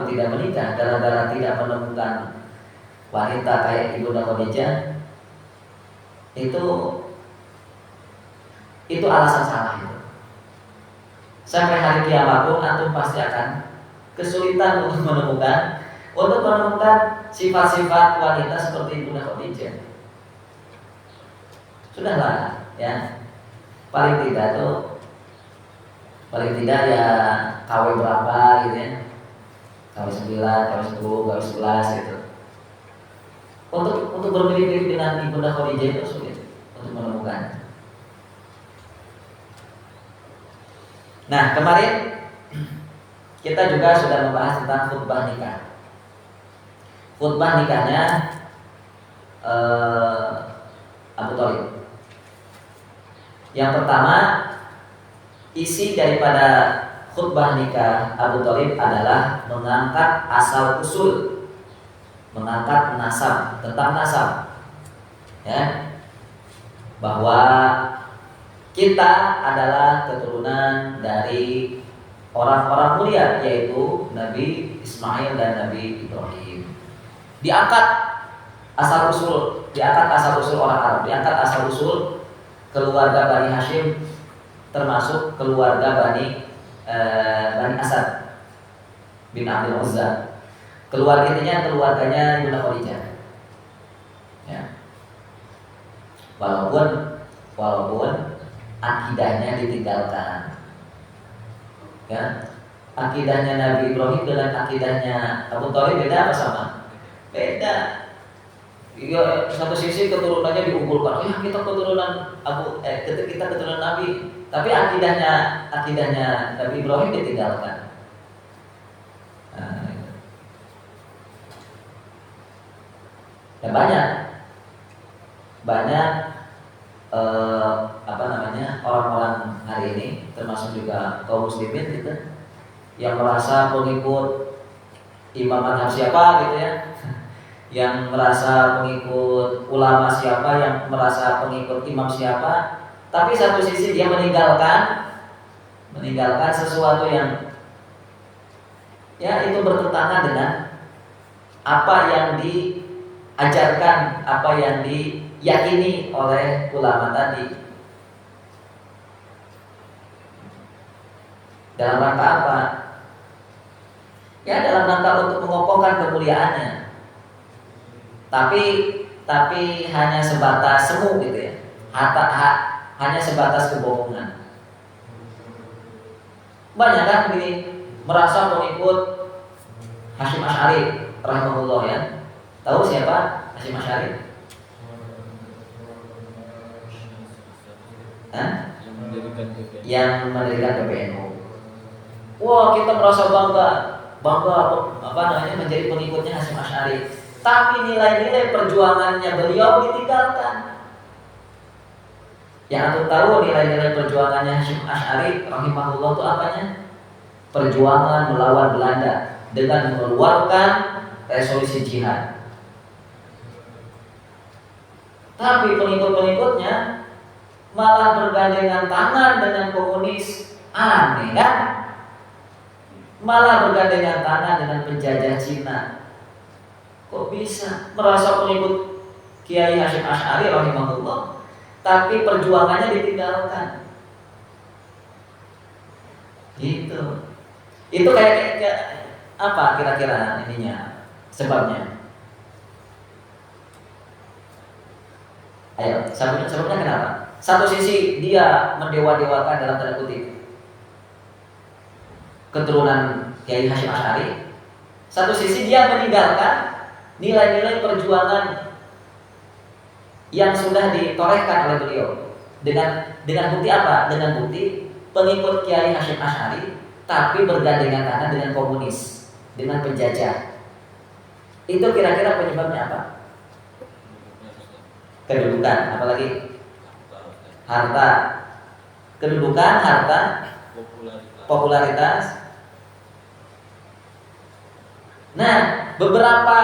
tidak menikah gara-gara tidak menemukan wanita kayak Ibunda Khadijah, itu alasan salah itu. Sampai hari kiamat pun antum pasti akan kesulitan untuk menemukan sifat-sifat wanita seperti Ibunda Khadijah. Sudahlah ya, paling tidak ya KW berapa gitu ya, KW 9, KW 10, KW 11 gitu. Untuk bermirip-mirip dengan Ibunda Khadijah itu sulit untuk menemukan. Nah, kemarin kita juga sudah membahas tentang khutbah nikah. Khutbah nikahnya Abu Thalib. Yang pertama, isi daripada khutbah nikah Abu Thalib adalah mengangkat asal usul, mengangkat nasab, tentang nasab, ya, bahwa kita adalah keturunan dari orang-orang mulia, yaitu Nabi Ismail dan Nabi Ibrahim. Diangkat asal usul orang Arab, diangkat asal usul keluarga Bani Hashim, termasuk keluarga Bani Asad bin Abdul Uzza. Keluarganya Ibunda Khadijah. Ya. Walaupun akidahnya ditinggalkan. Ya. Akidahnya Nabi Ibrahim dengan akidahnya Abu Thalib beda apa sama? Beda. Ya, satu sisi keturunannya diunggulkan. Ya, kita keturunan kita keturunan Nabi. Tapi akidahnya Nabi Ibrahim ditinggalkan. Nah, dan banyak orang-orang hari ini, termasuk juga kaum muslimin gitu, yang merasa pengikut imam madhab siapa gitu ya, yang merasa pengikut ulama siapa, yang merasa pengikut imam siapa, tapi satu sisi dia meninggalkan sesuatu yang ya itu bertentangan dengan apa yang diajarkan, apa yang diyakini oleh ulama tadi. Dalam rangka apa? Ya dalam rangka untuk mengokohkan kemuliaannya. Tapi hanya sebatas semu gitu ya. Hanya sebatas kebohongan. Banyak kan begini, merasa pengikut Hasyim Asy'ari rahimahullah ya. Tahu siapa Hasyim Asy'ari? Yang mendirikan PBNU. Wah, kita merasa bangga menjadi pengikutnya Hasyim Asy'ari. Tapi nilai-nilai perjuangannya beliau ditinggalkan. Yang aku tahu nilai-nilai perjuangannya Hasyim Asy'ari rahimahullah itu apanya? Perjuangan melawan Belanda dengan mengeluarkan resolusi jihad. Tapi pengikut-pengikutnya malah bergandengan tangan dengan komunis. Aneh kan? Malah bergandengan tangan dengan penjajah Cina. Kok bisa merasa pengikut Kiai Hasyim Asy'ari rahimahullah, tapi perjuangannya ditinggalkan? Gitu. Itu kayak apa kira-kira ininya, sebabnya? Ayo, sebabnya kenapa? Satu sisi dia mendewa-dewakan dalam tanda kutip keturunan Kiai Hasyim Asy'ari. Satu sisi dia meninggalkan nilai-nilai perjuangan yang sudah ditorehkan oleh beliau. Dengan bukti apa? Dengan bukti pengikut Kiai Hasyim Asy'ari tapi bergandengan tangan dengan komunis, dengan penjajah. Itu kira-kira penyebabnya apa? Kedudukan, apalagi harta. Kedudukan, harta, popularitas. Nah, beberapa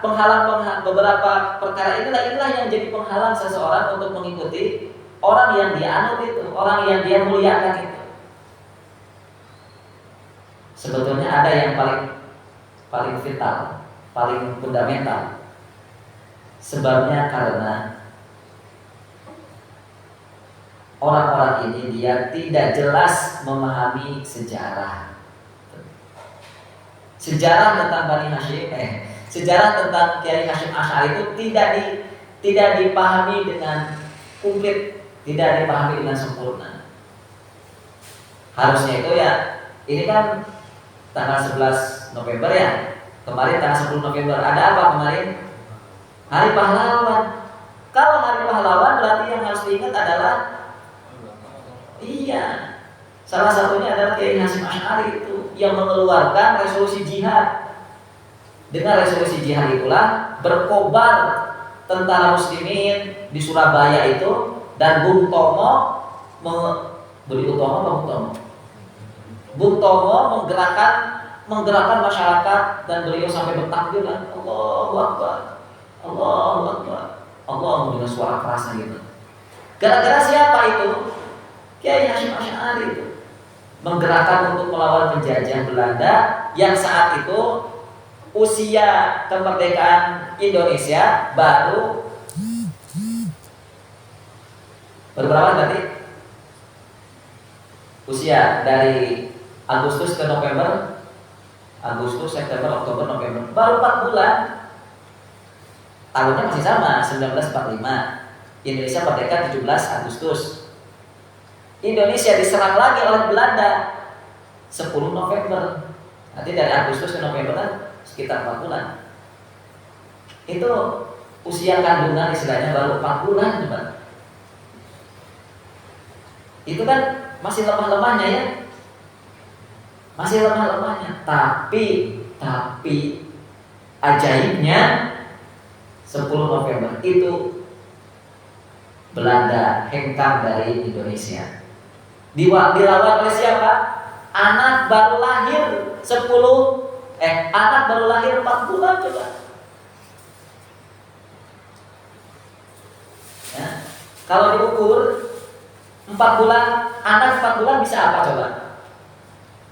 perkara inilah yang jadi penghalang seseorang untuk mengikuti orang yang dia anut itu, orang yang dia muliakan itu. Sebetulnya ada yang paling vital, paling fundamental. Sebabnya karena orang-orang ini dia tidak jelas memahami sejarah. Sejarah tentang Bani Hasyim, sejarah tentang Kiai Hasyim Asy'ari itu tidak dipahami dengan komplit, tidak dipahami dengan sempurna. Harusnya itu ya, ini kan tanggal 11 November ya. Kemarin tanggal 10 November ada apa kemarin? Hari Pahlawan. Kalau Hari Pahlawan berarti yang harus diingat adalah salah satunya adalah Kiai Hasyim Asy'ari itu yang mengeluarkan resolusi jihad. Dengan resolusi jihad itulah berkobar tentara muslimin di Surabaya itu, dan Bung Tomo menggerakkan masyarakat, dan beliau sampai bertakbir kan, Allahu Akbar, Allahu Akbar, Allah, dengan suara keras gitu. Gara-gara siapa itu? Kiai Hasyim Asy'ari itu menggerakkan untuk melawan penjajah Belanda yang saat itu usia kemerdekaan Indonesia baru berapa berarti? Usia dari Agustus ke November, Agustus, September, Oktober, November, baru 4 bulan. Tahunnya masih sama, 1945. Indonesia merdeka 17 Agustus. Indonesia diserang lagi oleh Belanda 10 November. Nanti dari Agustus ke November kan sekitar 4 bulan. Itu usia kandungan istilahnya baru 4 bulan coba. Itu kan masih lemah-lemahnya ya. Masih lemah-lemahnya. Tapi ajaibnya 10 November itu Belanda hengkang dari Indonesia. Dilawan oleh siapa? Anak baru lahir 4 bulan coba. Ya. Kalau diukur 4 bulan, anak 4 bulan bisa apa coba?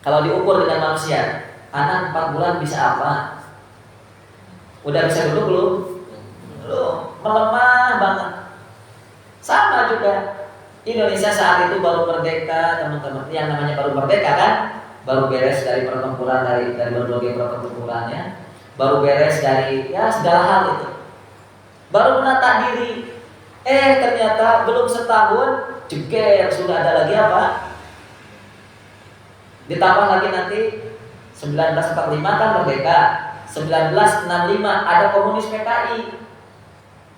Kalau diukur dengan manusia, anak 4 bulan bisa apa? Udah bisa duduk belum? Belum, melemah banget. Sama juga Indonesia saat itu baru merdeka, teman-teman. Yang namanya baru merdeka kan, baru beres dari pertempuran, dari berbagai pertempurannya, baru beres dari ya segala hal itu, baru menata diri. Ternyata belum setahun jeger sudah ada lagi apa? Ditambah lagi nanti 1945 kan merdeka, 1965 ada komunis PKI.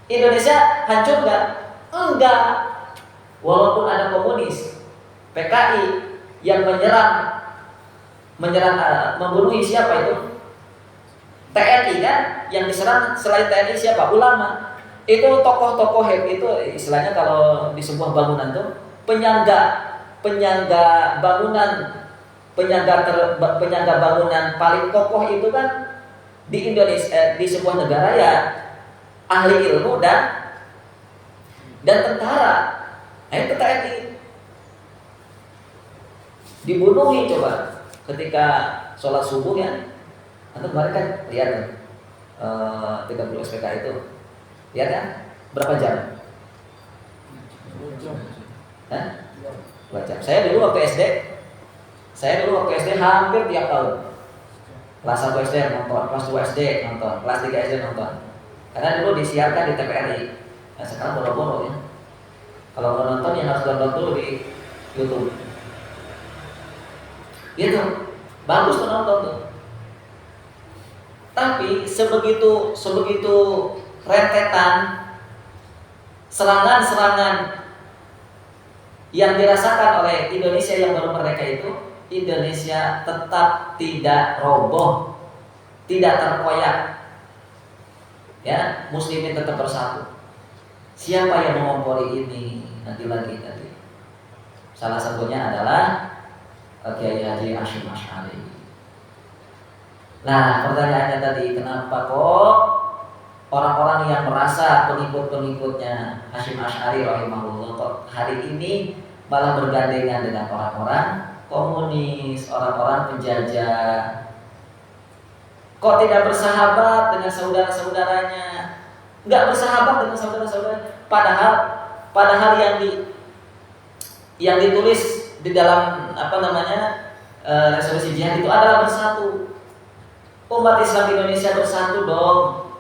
Indonesia hancur nggak? Enggak. Walaupun ada komunis PKI yang membunuh siapa itu? TNI kan, yang diserang selain TNI siapa? Ulama. Itu tokoh-tokoh itu istilahnya kalau di sebuah bangunan tuh penyangga bangunan paling kokoh itu kan di Indonesia, di sebuah negara ya ahli ilmu dan tentara. Itu TNI dibunuhi coba ketika sholat subuh ya. Atau kemarin kan lihat 30 SPK itu, lihat kan berapa jam? 2 jam. Saya dulu waktu SD hampir tiap tahun. Kelas 1 SD nonton, kelas 2 SD nonton, kelas 3 SD nonton. Karena dulu disiarkan di TVRI. Nah, sekarang boro-boro ya. Kalau mau nonton ya harus download dulu di YouTube. Gitu. Bagus tuh nonton tuh. Tapi sebegitu rentetan serangan-serangan yang dirasakan oleh Indonesia yang baru merdeka itu, Indonesia tetap tidak roboh, tidak terkoyak. Ya, muslimin tetap bersatu. Siapa yang mengompori ini nanti. Salah satunya adalah Kiai Haji Hasyim Asy'ari. Nah, pertanyaannya tadi, kenapa kok orang-orang yang merasa pengikut-pengikutnya Hasyim Asy'ari rahimahullah kok hari ini malah bergandengan dengan orang-orang komunis, orang-orang penjajah? Kok tidak bersahabat dengan saudara-saudaranya? Enggak bersahabat dengan saudara-saudaranya. Padahal yang ditulis di dalam resolusi jihad itu adalah bersatu. Umat Islam Indonesia bersatu dong.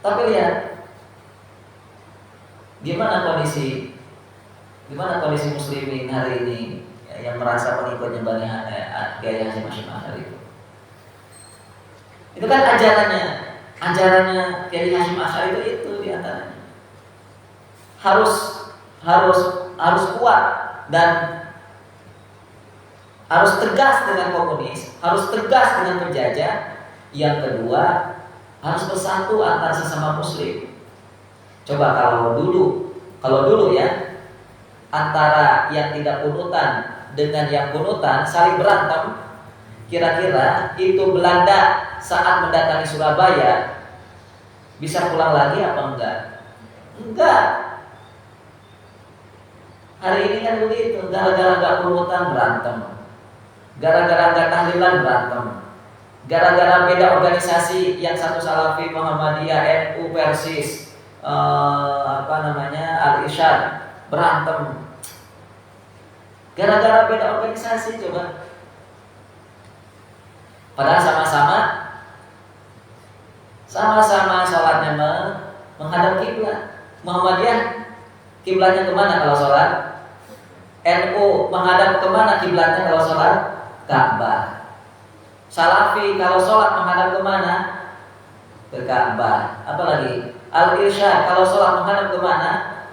Tapi lihat gimana kondisi muslimin hari ini yang merasa pengikutnya Kiai Hasyim Asy'ari itu kan ajarannya Kiai Hasyim Asy'ari itu diantaranya harus kuat dan harus tegas dengan komunis, harus tegas dengan penjajah. Yang kedua, harus bersatu antar sesama muslim. Coba kalau dulu ya, antara yang tidak kunutan dengan yang kunutan saling berantem, kira-kira itu Belanda saat mendatangi Surabaya bisa pulang lagi apa enggak? Enggak. Hari ini kan begitu, gara-gara enggak kunutan berantem, gara-gara enggak tahlilan berantem, gara-gara beda organisasi, yang satu Salafi, Muhammadiyah, NU, Persis, Al-Irsyad, berantem. Gara-gara beda organisasi coba. Padahal sama-sama sholatnya menghadap kiblat. Muhammadiyah kiblatnya kemana kalau sholat? NU menghadap kemana kiblatnya kalau sholat? Ka'bah. Salafi kalau sholat menghadap kemana? Ke Ka'bah. Apalagi Al-Irsyad kalau sholat menghadap kemana?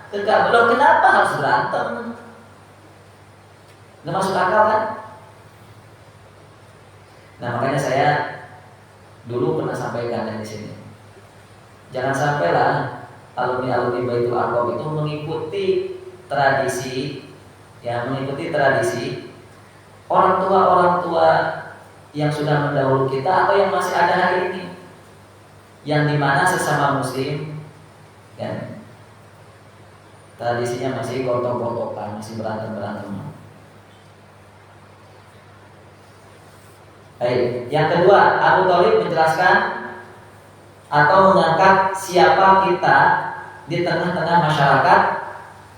Ke Ka'bah. Loh, kenapa harus berantem? Nggak masuk akal kan? Nah, makanya saya dulu pernah sampaikan di sini. Jangan sampailah alumni Baitul Arqam itu mengikuti tradisi, ya, mengikuti tradisi orang tua yang sudah mendahulu kita atau yang masih ada hari ini, yang dimana sesama muslim, ya, tradisinya masih gontok-gontokan, masih berantem. Baik, yang kedua, Abu Thalib menjelaskan atau mengangkat siapa kita di tengah-tengah masyarakat,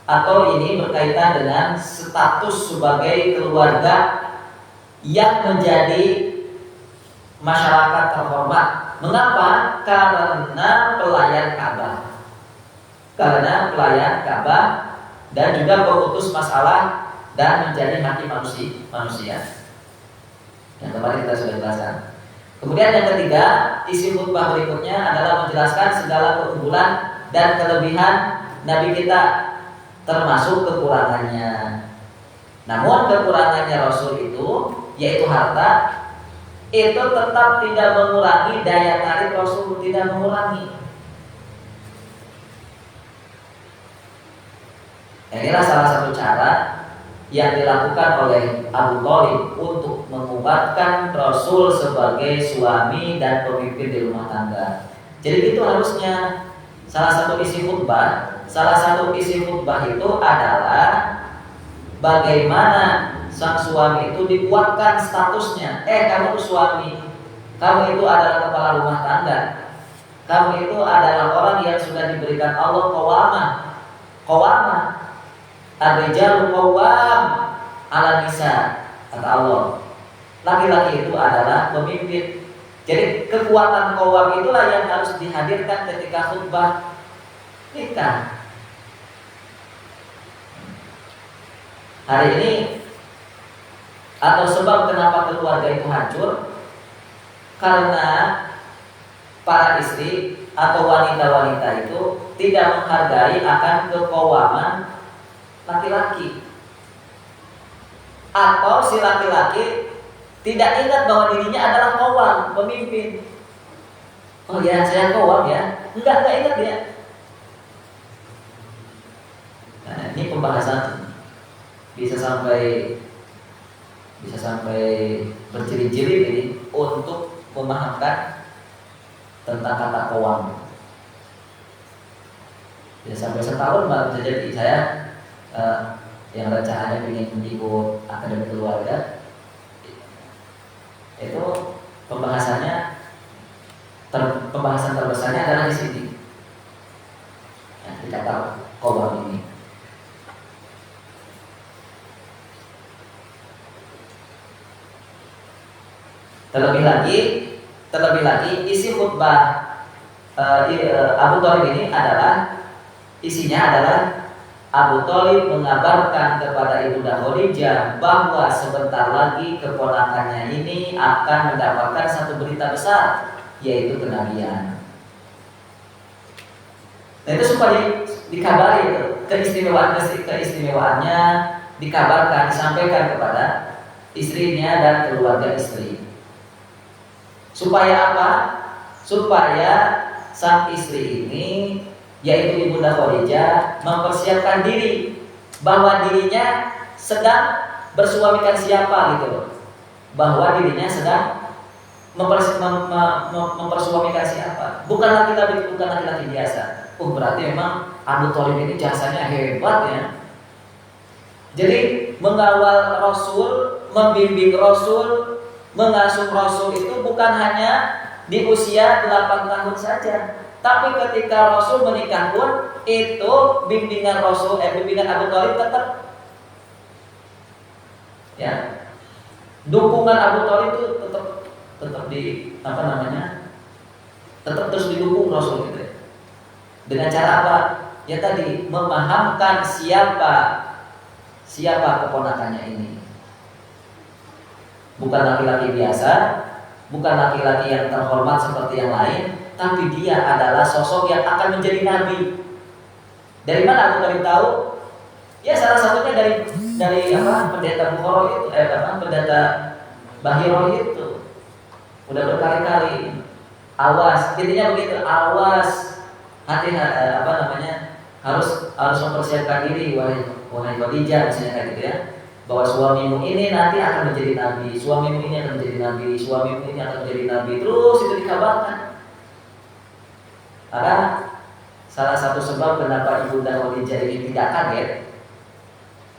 atau ini berkaitan dengan status sebagai keluarga yang menjadi masyarakat terhormat. Mengapa? Karena pelayan Ka'bah dan juga pemutus masalah dan menjadi hakim manusia. Yang kemarin kita sudah jelaskan. Kemudian yang ketiga, isi khutbah berikutnya adalah menjelaskan segala keunggulan dan kelebihan Nabi kita, termasuk kekurangannya. Namun kekurangannya Rasul itu, yaitu harta, itu tetap tidak mengurangi daya tarik Rasul, tidak mengurangi. Inilah salah satu cara yang dilakukan oleh Abu Thalib untuk menguatkan Rasul sebagai suami dan pemimpin di rumah tangga. Jadi itu harusnya salah satu isi khutbah itu adalah bagaimana sang suami itu dikuatkan statusnya. Kamu tuh suami, kamu itu adalah kepala rumah tangga, kamu itu adalah orang yang sudah diberikan Allah qawamah. Ar-rijalu qawwam 'ala nisa, kata Allah. Laki-laki itu adalah pemimpin. Jadi kekuatan qawwam itulah yang harus dihadirkan ketika khutbah nikah. Hari ini, atau sebab kenapa keluarga itu hancur, karena para istri atau wanita-wanita itu tidak menghargai akan keqawaman laki-laki, atau si laki-laki tidak ingat bahwa dirinya adalah qawwam, pemimpin. Oh ya, saya qawwam ya, enggak ingat ya. Nah, ini pembahasan bisa sampai berjilid-jilid ini untuk memahamkan tentang kata qawwam. Bisa sampai setahun baru bisa jadi. Saya yang rencananya ingin ikut akademi keluarga, itu pembahasan terbesarnya adalah di sini, di kata qawwam ini. Terlebih lagi isi khutbah Abu Thalib ini isinya adalah Abu Thalib mengabarkan kepada Ibunda Khadijah bahwa sebentar lagi keponakannya ini akan mendapatkan satu berita besar, yaitu kenabian. Nah, itu supaya dikabari itu keistimewaannya dikabarkan, disampaikan kepada istrinya dan keluarga istri. Supaya apa? Supaya sang istri ini, yaitu Ibunda Khadijah, mempersiapkan diri bahwa dirinya sedang bersuamikan siapa gitu. Bahwa dirinya sedang mempersuamikan siapa. Bukan laki-laki biasa. Berarti memang Abu Thalib ini jasanya hebat ya. Jadi mengawal Rasul, membimbing Rasul, mengasuh Rasul itu bukan hanya di usia 8 tahun saja, tapi ketika Rasul menikah pun itu bimbingan Abu Thalib tetap, ya, dukungan Abu Thalib itu tetap tetap terus didukung Rasul gitu ya. Dengan cara apa? Ya tadi, memahamkan siapa keponakannya ini. Bukan laki-laki biasa, bukan laki-laki yang terhormat seperti yang lain, tapi dia adalah sosok yang akan menjadi nabi. Dari mana Abu Thalib tahu? Ya salah satunya dari pendeta Bukhara itu, pendeta Bahiro itu. Udah berkali-kali. Awas, intinya begitu, awas harus mempersiapkan diri, wahai Khadijah, misalnya kayak gitu ya, bahwa suamimu ini nanti akan menjadi nabi, suamimu ini akan menjadi nabi, suamimu ini akan menjadi nabi, terus itu dikabarkan. Karena salah satu sebab kenapa Ibunda Khadijah ini tidak kaget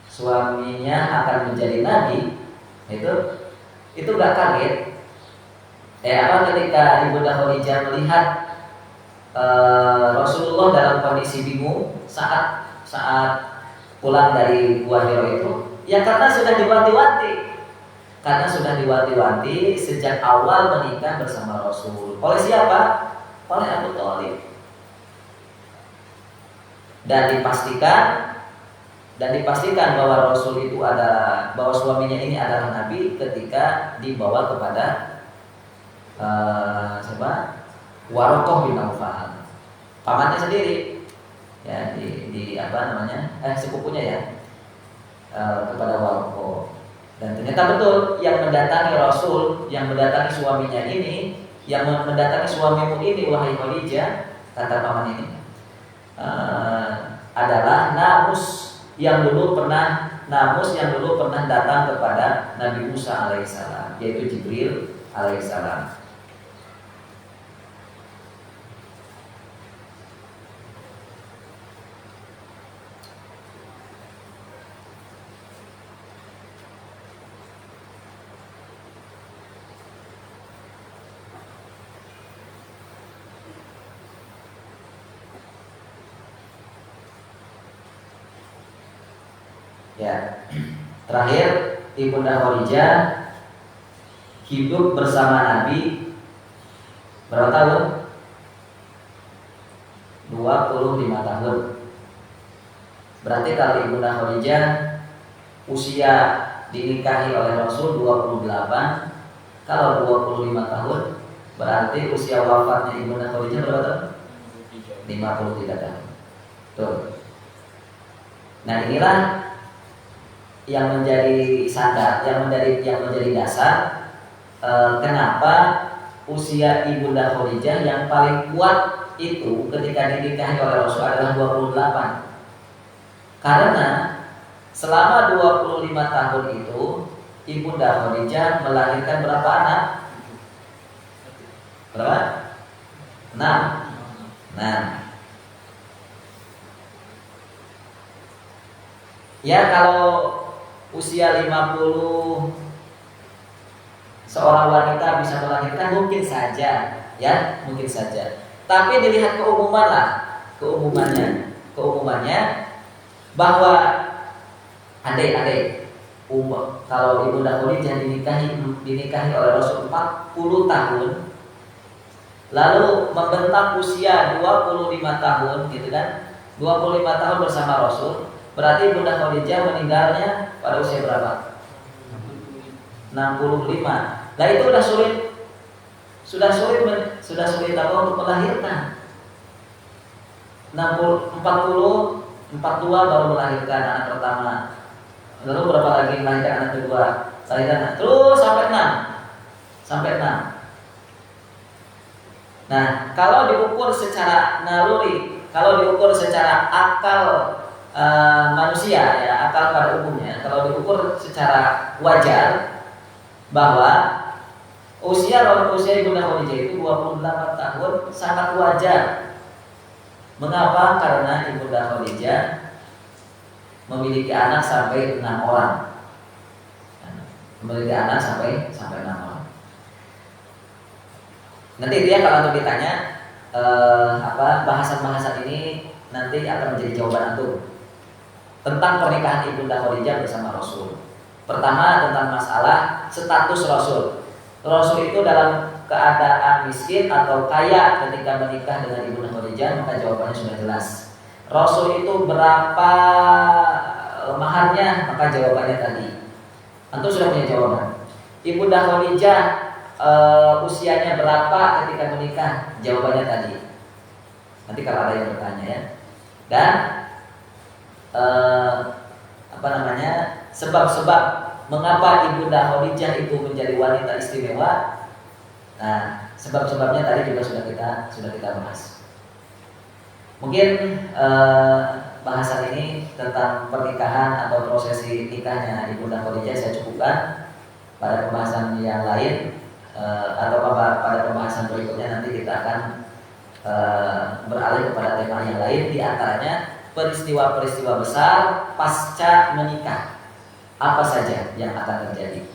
suaminya akan menjadi nabi, itu gak kaget. Ketika Ibunda Khadijah melihat Rasulullah dalam kondisi bingung saat pulang dari Gua Hiro itu, ya karena sudah diwanti-wanti sejak awal menikah bersama Rasul. Oleh siapa? Oleh Abu Thalib. Dan dipastikan bahwa Rasul itu bahwa suaminya ini adalah Nabi ketika dibawa kepada Warokoh bin Naufal, pamannya sendiri, ya sepupunya ya, kepada Warokoh. Dan ternyata betul yang mendatangi Rasul, yang mendatangi suaminya ini, yang mendatangi suamimu ini wahai Khadijah, kata paman ini, adalah Namus yang dulu pernah datang kepada Nabi Musa alaihissalam, yaitu Jibril alaihissalam. Ya, terakhir Ibunda Khadijah hidup bersama Nabi berapa tahun? 25 tahun. Berarti kalau Ibunda Khadijah usia dinikahi oleh Rasul 28, kalau 25 tahun berarti usia wafatnya Ibunda Khadijah berapa tahun? 53 tahun. Tuh. Nah, inilah yang menjadi standar, yang menjadi dasar kenapa usia Ibunda Khadijah yang paling kuat itu ketika dinikahi oleh Rasul adalah 28. Karena selama 25 tahun itu Ibunda Khadijah melahirkan berapa anak? Berapa? 6. Ya, kalau usia 50 seorang wanita bisa melahirkan mungkin saja, ya, mungkin saja. Tapi dilihat keumumannya bahwa kalau Ibunda Khadijah dinikahi oleh Rasul 40 tahun, lalu membentang usia 25 tahun, gitu kan? 25 tahun bersama Rasul. Berarti Ibunda Khadijah meninggalnya pada usia berapa? 65. Nah, itu sudah sulit apa untuk melahirkan. 42 baru melahirkan anak pertama. Lalu berapa lagi melahirkan anak kedua? Terus sampai 6. Nah, kalau diukur secara naluri, kalau diukur secara akal manusia, ya, akal pada umumnya, kalau diukur secara wajar bahwa usia Ibunda Khadijah itu 28 tahun sangat wajar. Mengapa? Karena Ibunda Khadijah memiliki anak sampai 6 orang. Memiliki anak sampai 6 orang. Nanti dia kalau untuk ditanya bahasan-bahasan ini nanti akan menjadi jawaban antum tentang pernikahan Ibunda Khadijah bersama Rasul. Pertama, tentang masalah status Rasul. Rasul itu dalam keadaan miskin atau kaya ketika menikah dengan Ibunda Khadijah, maka jawabannya sudah jelas. Rasul itu berapa maharnya, maka jawabannya tadi. Antum sudah punya jawaban. Ibunda Khadijah usianya berapa ketika menikah, jawabannya tadi. Nanti kalau ada yang bertanya, ya. Dan sebab-sebab mengapa Ibunda Khadijah itu menjadi wanita istimewa. Nah, sebab-sebabnya tadi juga sudah kita bahas. Mungkin bahasan ini tentang pernikahan atau prosesi nikahnya Ibu dan Khadijah saya cukupkan. Pada pembahasan yang lain atau pada pembahasan berikutnya nanti kita akan beralih kepada tema yang lain, di antaranya peristiwa-peristiwa besar pasca menikah. Apa saja yang akan terjadi?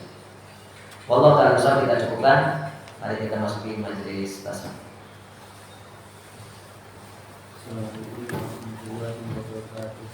Wallahu ta'ala bishawab, kita cukupkan. Mari kita masuki majelis tasawuf. Assalamualaikum warahmatullahi wabarakatuh.